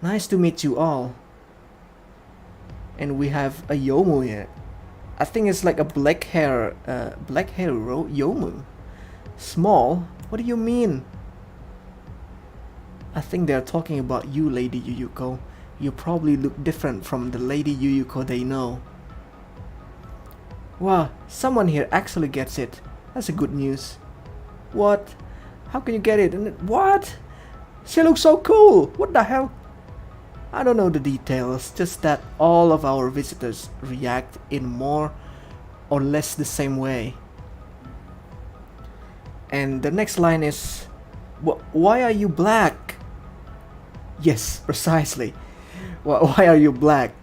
Nice to meet you all. And we have a Yomu here. I think it's like a black hair Yomu. Small? What do you mean? I think they're talking about you, Lady Yuyuko. You probably look different from the Lady Yuyuko they know. Wow, someone here actually gets it. That's a good news. What? How can you get it? What? She looks so cool! What the hell? I don't know the details, just that all of our visitors react in more or less the same way. And the next line is, why are you black? Yes, precisely. Why are you black?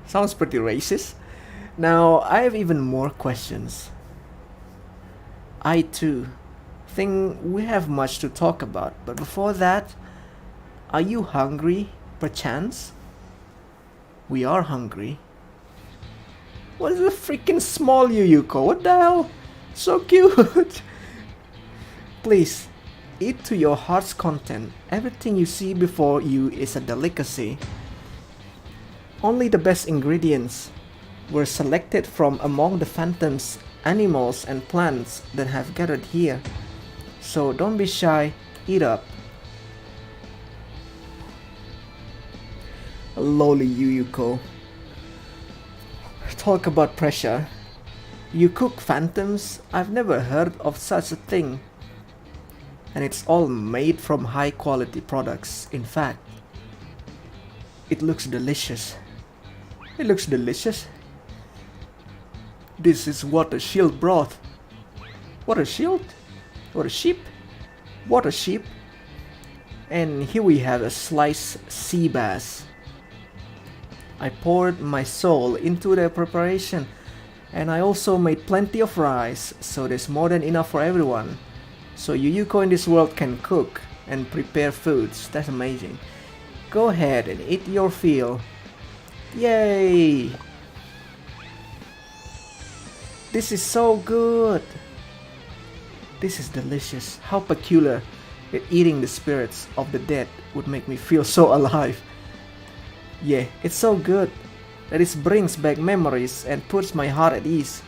Sounds pretty racist. Now, I have even more questions. I too think we have much to talk about, but before that, are you hungry, perchance? We are hungry. What is a freaking small Yuyuko? What the hell? So cute! Please, eat to your heart's content. Everything you see before you is a delicacy. Only the best ingredients were selected from among the phantoms, animals and plants that have gathered here. So don't be shy, eat up. Lowly Yuyuko. Talk about pressure. You cook phantoms? I've never heard of such a thing. And it's all made from high quality products. In fact, it looks delicious. It looks delicious. This is water shield broth. Water shield? Water sheep? Water sheep. And here we have a sliced sea bass. I poured my soul into the preparation, and I also made plenty of rice, so there's more than enough for everyone. So Yuyuko in this world can cook and prepare foods. That's amazing. Go ahead and eat your fill. Yay! This is so good. This is delicious. How peculiar that eating the spirits of the dead would make me feel so alive. Yeah, it's so good that it brings back memories and puts my heart at ease.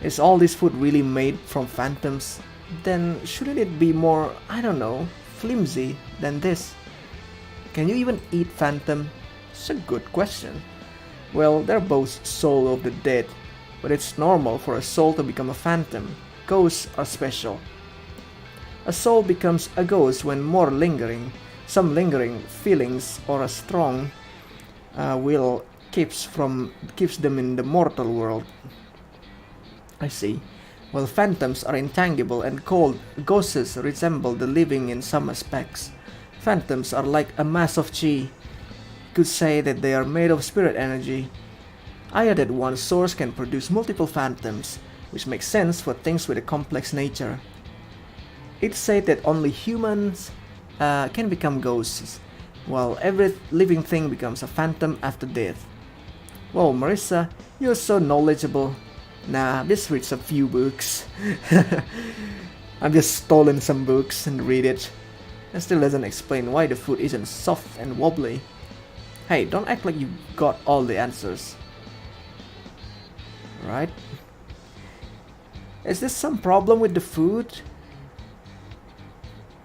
Is all this food really made from phantoms? Then shouldn't it be more, I don't know, flimsy than this? Can you even eat phantom? It's a good question. Well, they're both soul of the dead, but it's normal for a soul to become a phantom. Ghosts are special. A soul becomes a ghost when some lingering feelings or a strong will keeps them in the mortal world. I see. While phantoms are intangible and cold, ghosts resemble the living in some aspects. Phantoms are like a mass of chi. You could say that they are made of spirit energy. I added one source can produce multiple phantoms, which makes sense for things with a complex nature. It's said that only humans can become ghosts, while every living thing becomes a phantom after death. Whoa, Marissa, you're so knowledgeable. Nah, just read some few books. I've just stolen some books and read it. That still doesn't explain why the food isn't soft and wobbly. Hey, don't act like you got all the answers. Right? Is there some problem with the food?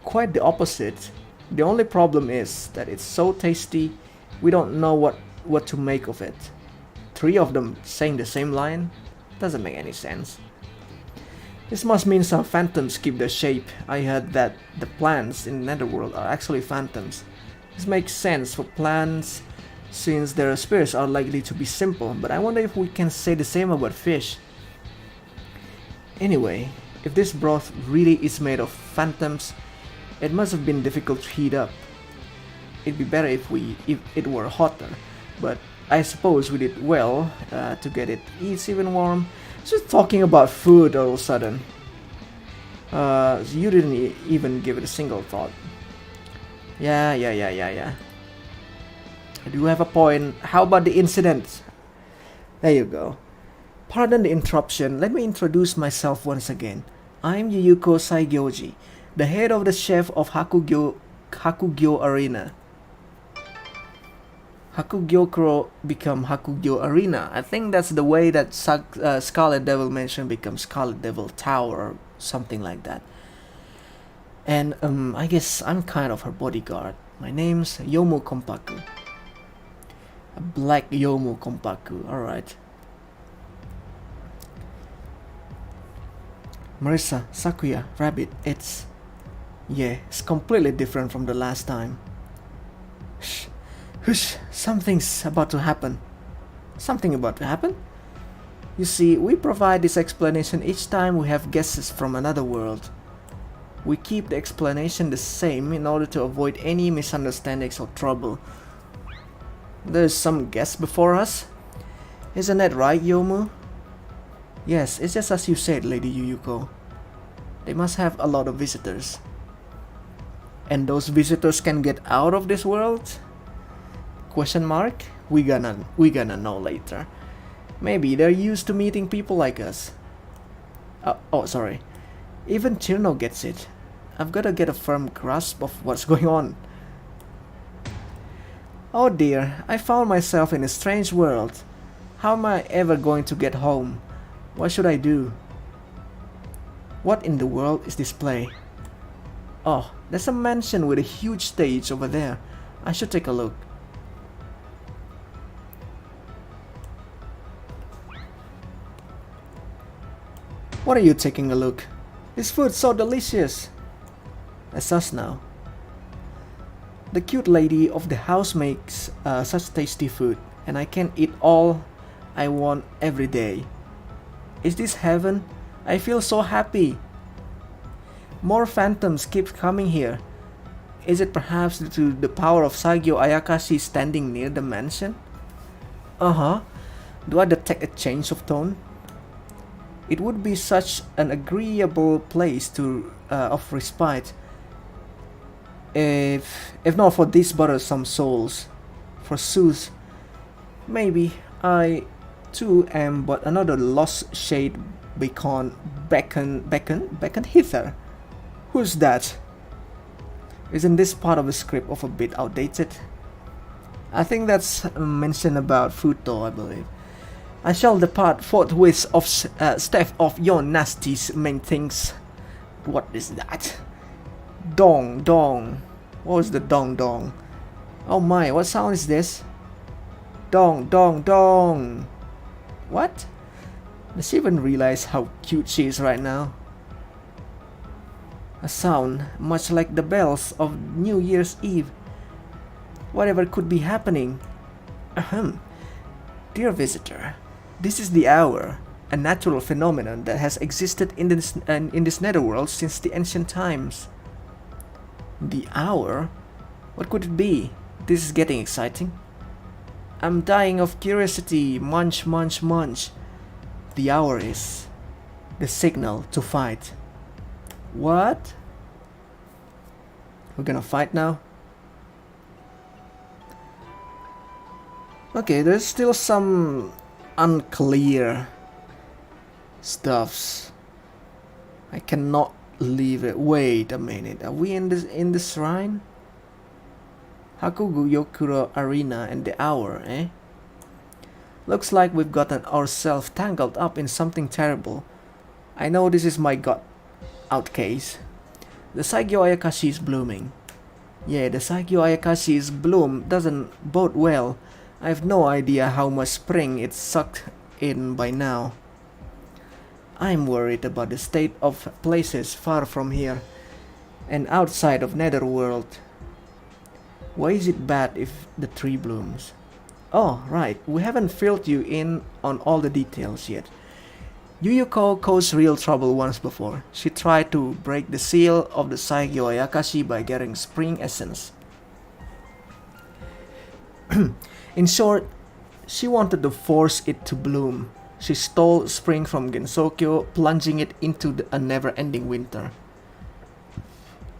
quite the opposite. The only problem is that it's so tasty, we don't know what to make of it. 3 of them saying the same line? Doesn't make any sense. This must mean some phantoms keep their shape. I heard that the plants in the Netherworld are actually phantoms. This makes sense for plants since their spirits are likely to be simple, but I wonder if we can say the same about fish. Anyway, if this broth really is made of phantoms, it must have been difficult to heat up. It'd be better if it were hotter, but I suppose we did well to get it even warm. Just talking about food all of a sudden. You didn't even give it a single thought. Yeah. I do have a point. How about the incident? There you go. Pardon the interruption. Let me introduce myself once again. I'm Yuyuko Saigyoji, the head of the chef of Hakugyo Arena. Hakugyokuro become Hakugyo Arena. I think that's the way that Scarlet Devil Mansion becomes Scarlet Devil Tower or something like that. And I guess I'm kind of her bodyguard. My name's Yomu Kompaku. A black Yomu Kompaku, alright. Marissa, Sakuya, Rabbit, it's completely different from the last time. Shh. Hush, something's about to happen. Something about to happen? You see, we provide this explanation each time we have guests from another world. We keep the explanation the same in order to avoid any misunderstandings or trouble. There's some guests before us. Isn't that right, Yomu? Yes, it's just as you said, Lady Yuyuko. They must have a lot of visitors. And those visitors can get out of this world? Question mark? We gonna know later. Maybe they're used to meeting people like us. Oh, sorry. Even Chirno gets it. I've gotta get a firm grasp of what's going on. Oh dear, I found myself in a strange world. How am I ever going to get home? What should I do? What in the world is this play? Oh, there's a mansion with a huge stage over there. I should take a look. What are you taking a look? This food's so delicious. That's us now. The cute lady of the house makes such tasty food, and I can eat all I want every day. Is this heaven? I feel so happy. More phantoms keep coming here. Is it perhaps due to the power of Saigyo Ayakashi standing near the mansion? Do I detect a change of tone? It would be such an agreeable place to of respite, if not for these bothersome souls. Forsooth, maybe I too am but another lost shade beacon hither. Who's that? Isn't this part of the script of a bit outdated? I think that's mentioned about Futo, I believe. I shall depart forthwith of step of your nasty main things. What is that? Dong dong. What was the dong dong? Oh my, what sound is this? Dong dong dong. What? Does she even realize how cute she is right now? A sound much like the bells of New Year's Eve. Whatever could be happening? Ahem. Dear visitor, this is the hour, a natural phenomenon that has existed in this netherworld since the ancient times. The hour? What could it be? This is getting exciting. I'm dying of curiosity. Munch, munch, munch. The hour is the signal to fight. What? We're gonna fight now? Okay, there's still some unclear stuffs. I cannot leave it. Wait a minute. Are we in the shrine? Hakugyo Arena and the hour, eh? Looks like we've gotten ourselves tangled up in something terrible. I know this is my got out case. The Saigyo Ayakashi is blooming. Yeah, the Saigyo Ayakashi's bloom doesn't bode well. I have no idea how much spring it's sucked in by now. I'm worried about the state of places far from here and outside of Netherworld. Why is it bad if the tree blooms? Oh, right, we haven't filled you in on all the details yet. Yuyuko caused real trouble once before. She tried to break the seal of the Saigyo Ayakashi by getting spring essence. In short, she wanted to force it to bloom. She stole spring from Gensokyo, plunging it into a never-ending winter.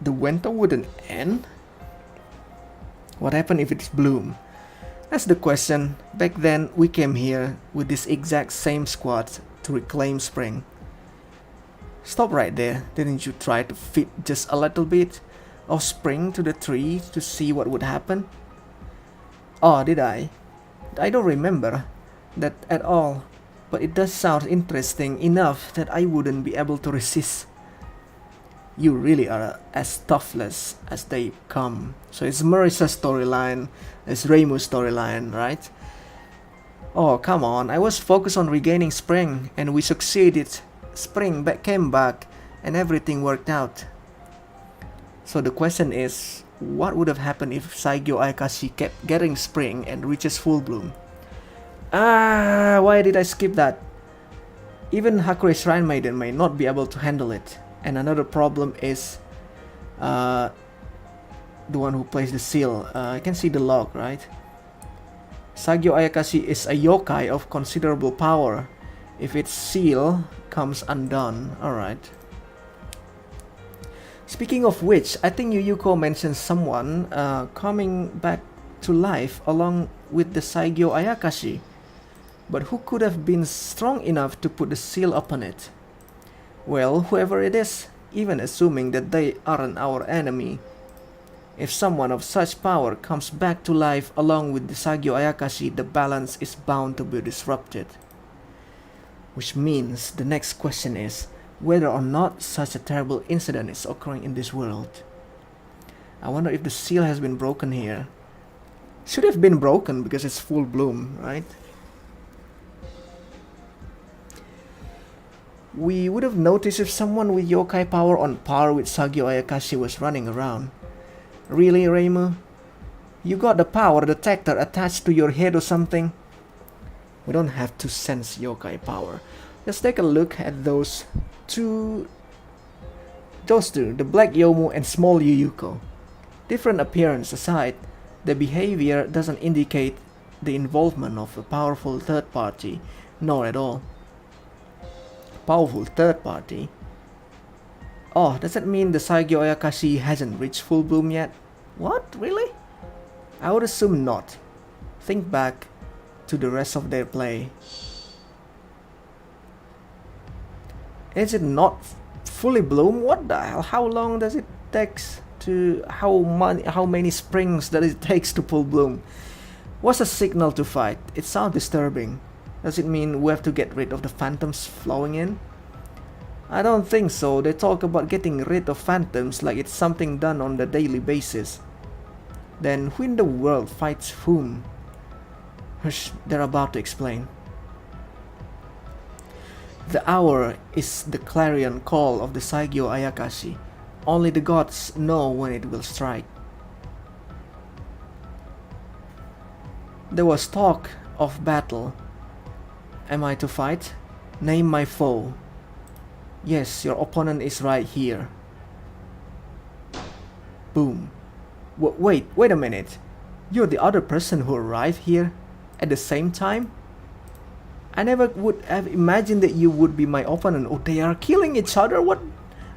The winter wouldn't end? What happened if it's bloom? That's the question. Back then, we came here with this exact same squad to reclaim spring. Stop right there. Didn't you try to fit just a little bit of spring to the tree to see what would happen? Oh, did I? I don't remember that at all, but it does sound interesting enough that I wouldn't be able to resist. You really are as toughless as they come. So it's Marissa's storyline, it's Reimu's storyline, right? Oh, come on, I was focused on regaining spring, and we succeeded. Spring came back, and everything worked out. So the question is, what would have happened if Saigyo Ayakashi kept getting spring and reaches full bloom? Why did I skip that? Even Hakure Shrine Maiden may not be able to handle it. And another problem is the one who plays the seal. I can see the log, right? Saigyo Ayakashi is a yokai of considerable power. If its seal comes undone, alright. Speaking of which, I think Yuyuko mentioned someone coming back to life along with the Saigyo Ayakashi. But who could have been strong enough to put the seal upon it? Well, whoever it is, even assuming that they aren't our enemy, if someone of such power comes back to life along with the Saigyo Ayakashi, the balance is bound to be disrupted. Which means the next question is whether or not such a terrible incident is occurring in this world. I wonder if the seal has been broken here. Should have been broken because it's full bloom, right? We would have noticed if someone with yokai power on par with Saigyo Ayakashi was running around. Really, Reimu? You got the power detector attached to your head or something? We don't have to sense yokai power. Let's take a look at those two, the Black Yomu and Small Yuyuko. Different appearance aside, the behavior doesn't indicate the involvement of a powerful third party, nor at all. Powerful third party? Oh, does that mean the Saigyo Ayakashi hasn't reached full bloom yet? What? Really? I would assume not. Think back to the rest of their play. Is it not fully bloom? What the hell? How long does it take to... How many springs does it take to full bloom? What's a signal to fight? It sounds disturbing. Does it mean we have to get rid of the phantoms flowing in? I don't think so. They talk about getting rid of phantoms like it's something done on a daily basis. Then who in the world fights whom? Hush, they're about to explain. The hour is the clarion call of the Saigyo Ayakashi. Only the gods know when it will strike. There was talk of battle. Am I to fight? Name my foe. Yes, your opponent is right here. Boom. Wait a minute. You're the other person who arrived here at the same time? I never would have imagined that you would be my opponent. Oh, they are killing each other? What?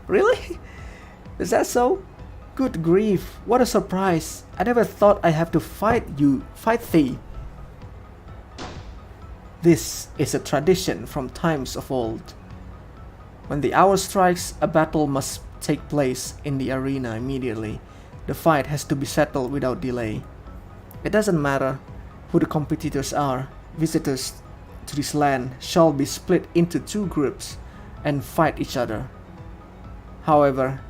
Really? Is that so? Good grief, what a surprise. I never thought I'd have to fight thee. This is a tradition from times of old. When the hour strikes, a battle must take place in the arena immediately. The fight has to be settled without delay. It doesn't matter who the competitors are. Visitors to this land shall be split into two groups and fight each other. However,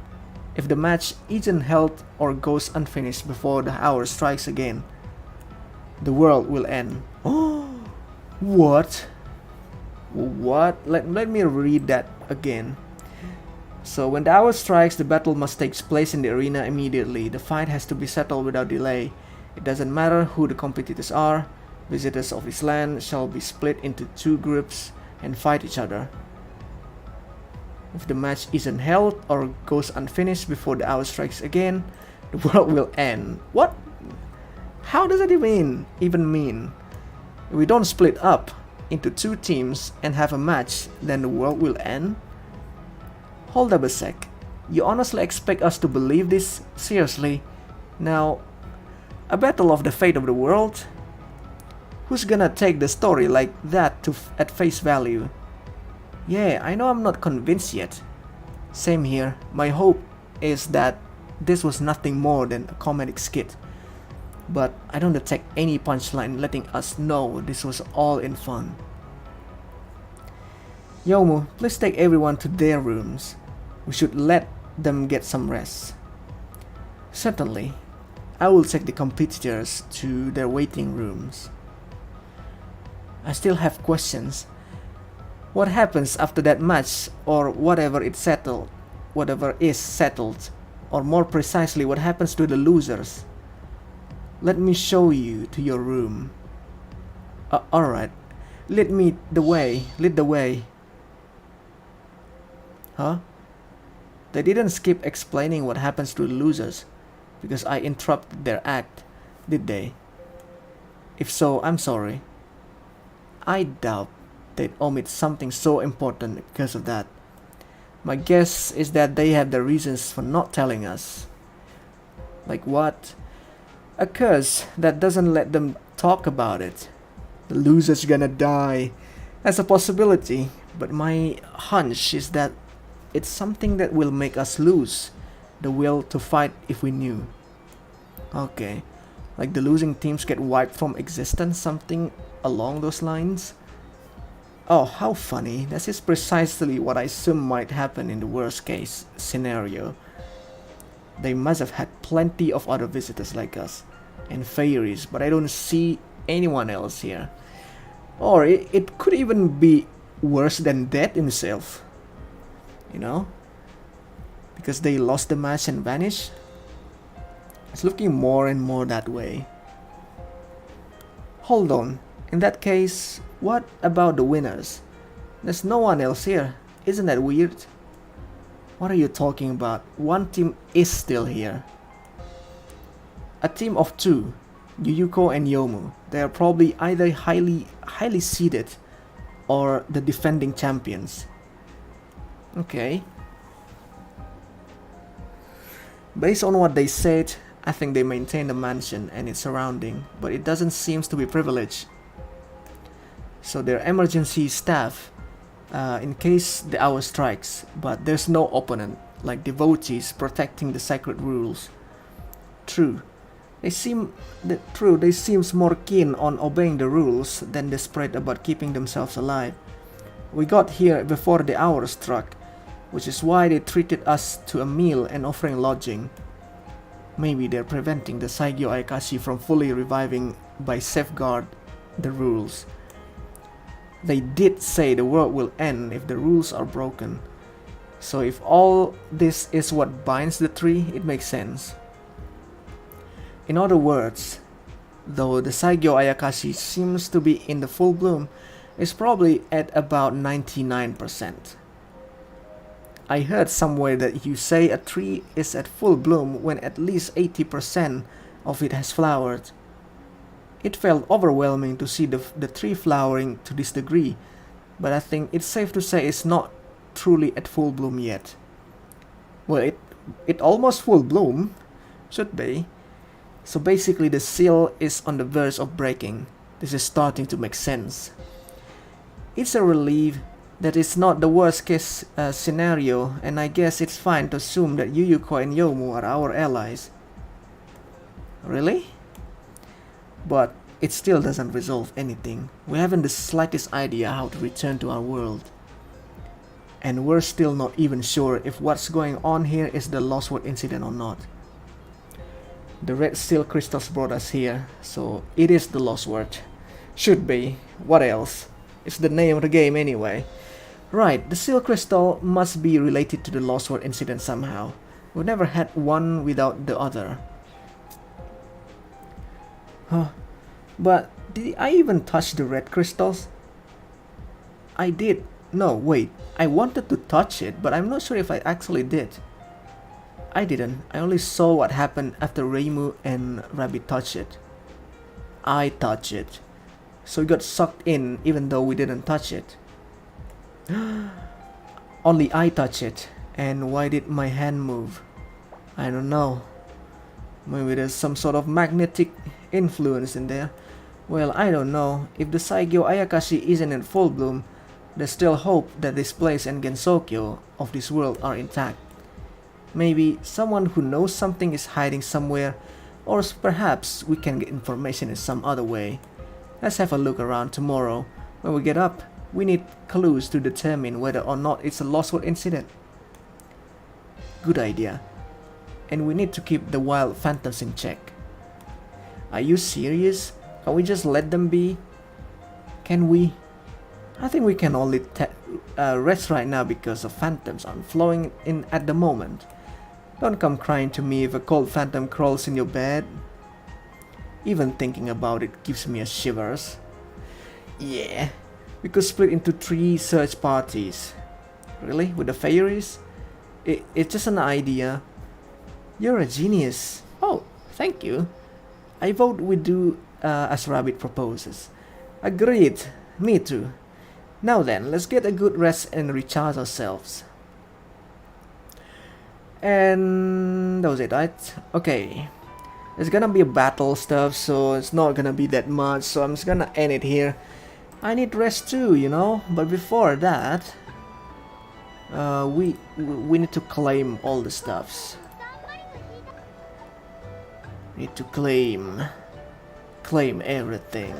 If the match isn't held or goes unfinished before the hour strikes again, the world will end. Oh, what? What? Let me read that again. So when the hour strikes, the battle must take place in the arena immediately. The fight has to be settled without delay. It doesn't matter who the competitors are. Visitors of this land shall be split into 2 groups and fight each other. If the match isn't held or goes unfinished before the hour strikes again, the world will end. What? How does that even mean? If we don't split up into 2 teams and have a match, then the world will end? Hold up a sec. You honestly expect us to believe this? Seriously? Now, a battle of the fate of the world? Who's gonna take the story like that at face value? Yeah, I know I'm not convinced yet. Same here. My hope is that this was nothing more than a comedic skit. But I don't detect any punchline letting us know this was all in fun. Yomu, please take everyone to their rooms. We should let them get some rest. Certainly. I will take the competitors to their waiting rooms. I still have questions. What happens after that match, or whatever is settled, or more precisely, what happens to the losers? Let me show you to your room. Alright, lead the way. Huh? They didn't skip explaining what happens to the losers, because I interrupted their act, did they? If so, I'm sorry. I doubt they'd omit something so important because of that. My guess is that they have their reasons for not telling us. Like what? A curse that doesn't let them talk about it. The loser's gonna die. That's a possibility, but my hunch is that it's something that will make us lose the will to fight if we knew. Okay, like the losing teams get wiped from existence, something along those lines? Oh, how funny. That is precisely what I assume might happen in the worst case scenario. They must have had plenty of other visitors like us, and fairies, but I don't see anyone else here. Or it could even be worse than Death himself. You know? Because they lost the match and vanished. It's looking more and more that way. Hold on. In that case, what about the winners? There's no one else here. Isn't that weird? What are you talking about? One team is still here. A team of 2, Yuyuko and Yomu. They are probably either highly seeded or the defending champions. Okay. Based on what they said, I think they maintain the mansion and its surrounding, but it doesn't seem to be privileged. So their emergency staff in case the hour strikes, but there's no opponent, like devotees protecting the sacred rules. True. They seem more keen on obeying the rules than desperate about keeping themselves alive. We got here before the hour struck, which is why they treated us to a meal and offering lodging. Maybe they're preventing the Saigyo Ayakashi from fully reviving by safeguard the rules. They did say the world will end if the rules are broken. So if all this is what binds the tree, it makes sense. In other words, though the Saigyo Ayakashi seems to be in the full bloom, it's probably at about 99%. I heard somewhere that you say a tree is at full bloom when at least 80% of it has flowered. It felt overwhelming to see the tree flowering to this degree, but I think it's safe to say it's not truly at full bloom yet. Well, it almost full bloom, should be. So basically the seal is on the verge of breaking. This is starting to make sense. It's a relief that it's not the worst case scenario, and I guess it's fine to assume that Yuyuko and Yomu are our allies. Really? But it still doesn't resolve anything. We haven't the slightest idea how to return to our world. and we're still not even sure if what's going on here is the LostWord incident or not. The red seal crystals brought us here, so it is the LostWord. Should be. What else? It's the name of the game anyway. Right, the seal crystal must be related to the LostWord incident somehow. We've never had one without the other. Huh. But did I even touch the red crystals? I did. No, wait. I wanted to touch it, but I'm not sure if I actually did. I didn't. I only saw what happened after Reimu and Rabbit touched it. I touched it. So we got sucked in even though we didn't touch it. Only I touched it. And why did my hand move? I don't know. Maybe there's some sort of magnetic influence in there. Well, I don't know. If the Saigyo Ayakashi isn't in full bloom, there's still hope that this place and Gensokyo of this world are intact. Maybe someone who knows something is hiding somewhere, or perhaps we can get information in some other way. Let's have a look around tomorrow. When we get up, we need clues to determine whether or not it's a LostWord incident. Good idea. And we need to keep the wild phantoms in check. Are you serious? Can we just let them be? Can we? I think we can only rest right now because of phantoms aren't flowing in at the moment. Don't come crying to me if a cold phantom crawls in your bed. Even thinking about it gives me a shivers. Yeah, we could split into 3 search parties. Really? With the fairies? It's just an idea. You're a genius. Oh, thank you. I vote we do as Rabbit proposes. Agreed. Me too. Now then, let's get a good rest and recharge ourselves. And that was it, right? Okay. There's gonna be a battle stuff, so it's not gonna be that much, so I'm just gonna end it here. I need rest too, you know, but before that, we need to claim all the stuffs. Need to claim everything.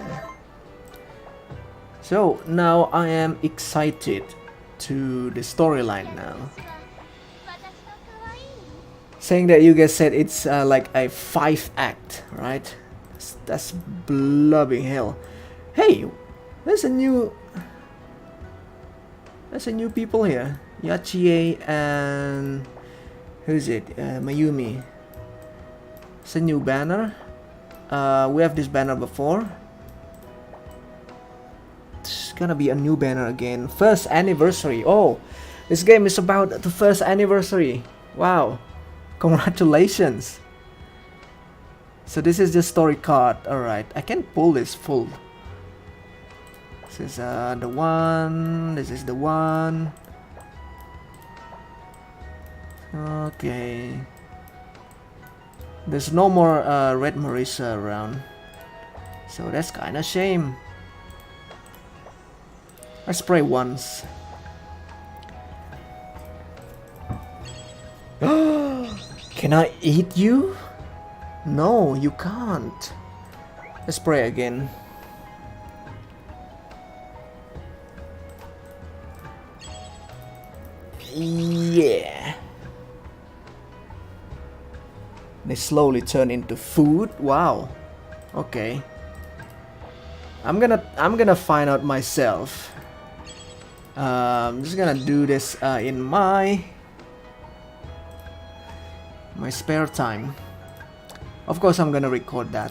So now I am excited to the storyline now. Saying that you guys said it's like a 5-act, right? That's bloody hell. Hey, there's a new people here. Yachie and who's it? Mayumi. It's a new banner. We have this banner before. It's gonna be a new banner again. First anniversary. Oh, this game is about the first anniversary. Wow. Congratulations. So this is the story card. Alright, I can pull this full. This is the one. This is the one. Okay. There's no more Red Marisa around. So that's kinda shame. I spray once. Can I eat you? No, you can't. Let's spray again. Yeah. They slowly turn into food. Wow. Okay. I'm gonna find out myself. I'm just gonna do this in my spare time. Of course, I'm gonna record that.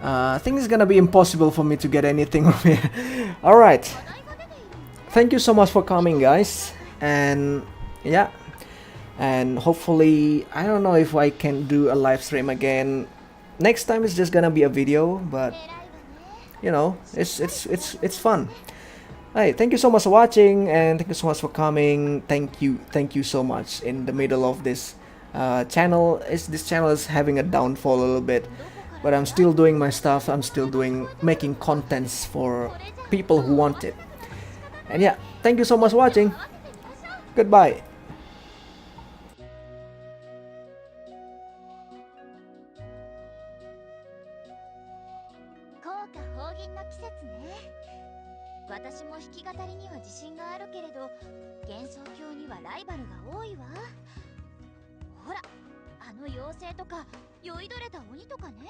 I think it's gonna be impossible for me to get anything from here. Alright. Thank you so much for coming, guys. And yeah. And hopefully, I don't know if I can do a live stream again. Next time it's just gonna be a video, but you know, it's fun. Hey, thank you so much for watching, and thank you so much for coming. Thank you so much. In the middle of this channel, this channel is having a downfall a little bit, but I'm still doing my stuff. I'm still making contents for people who want it. And yeah, thank you so much for watching. Goodbye. 私も弾き語りには自信があるけれど、幻想郷にはライバルが多いわ。ほら、あの妖精とか酔いどれた鬼とかね。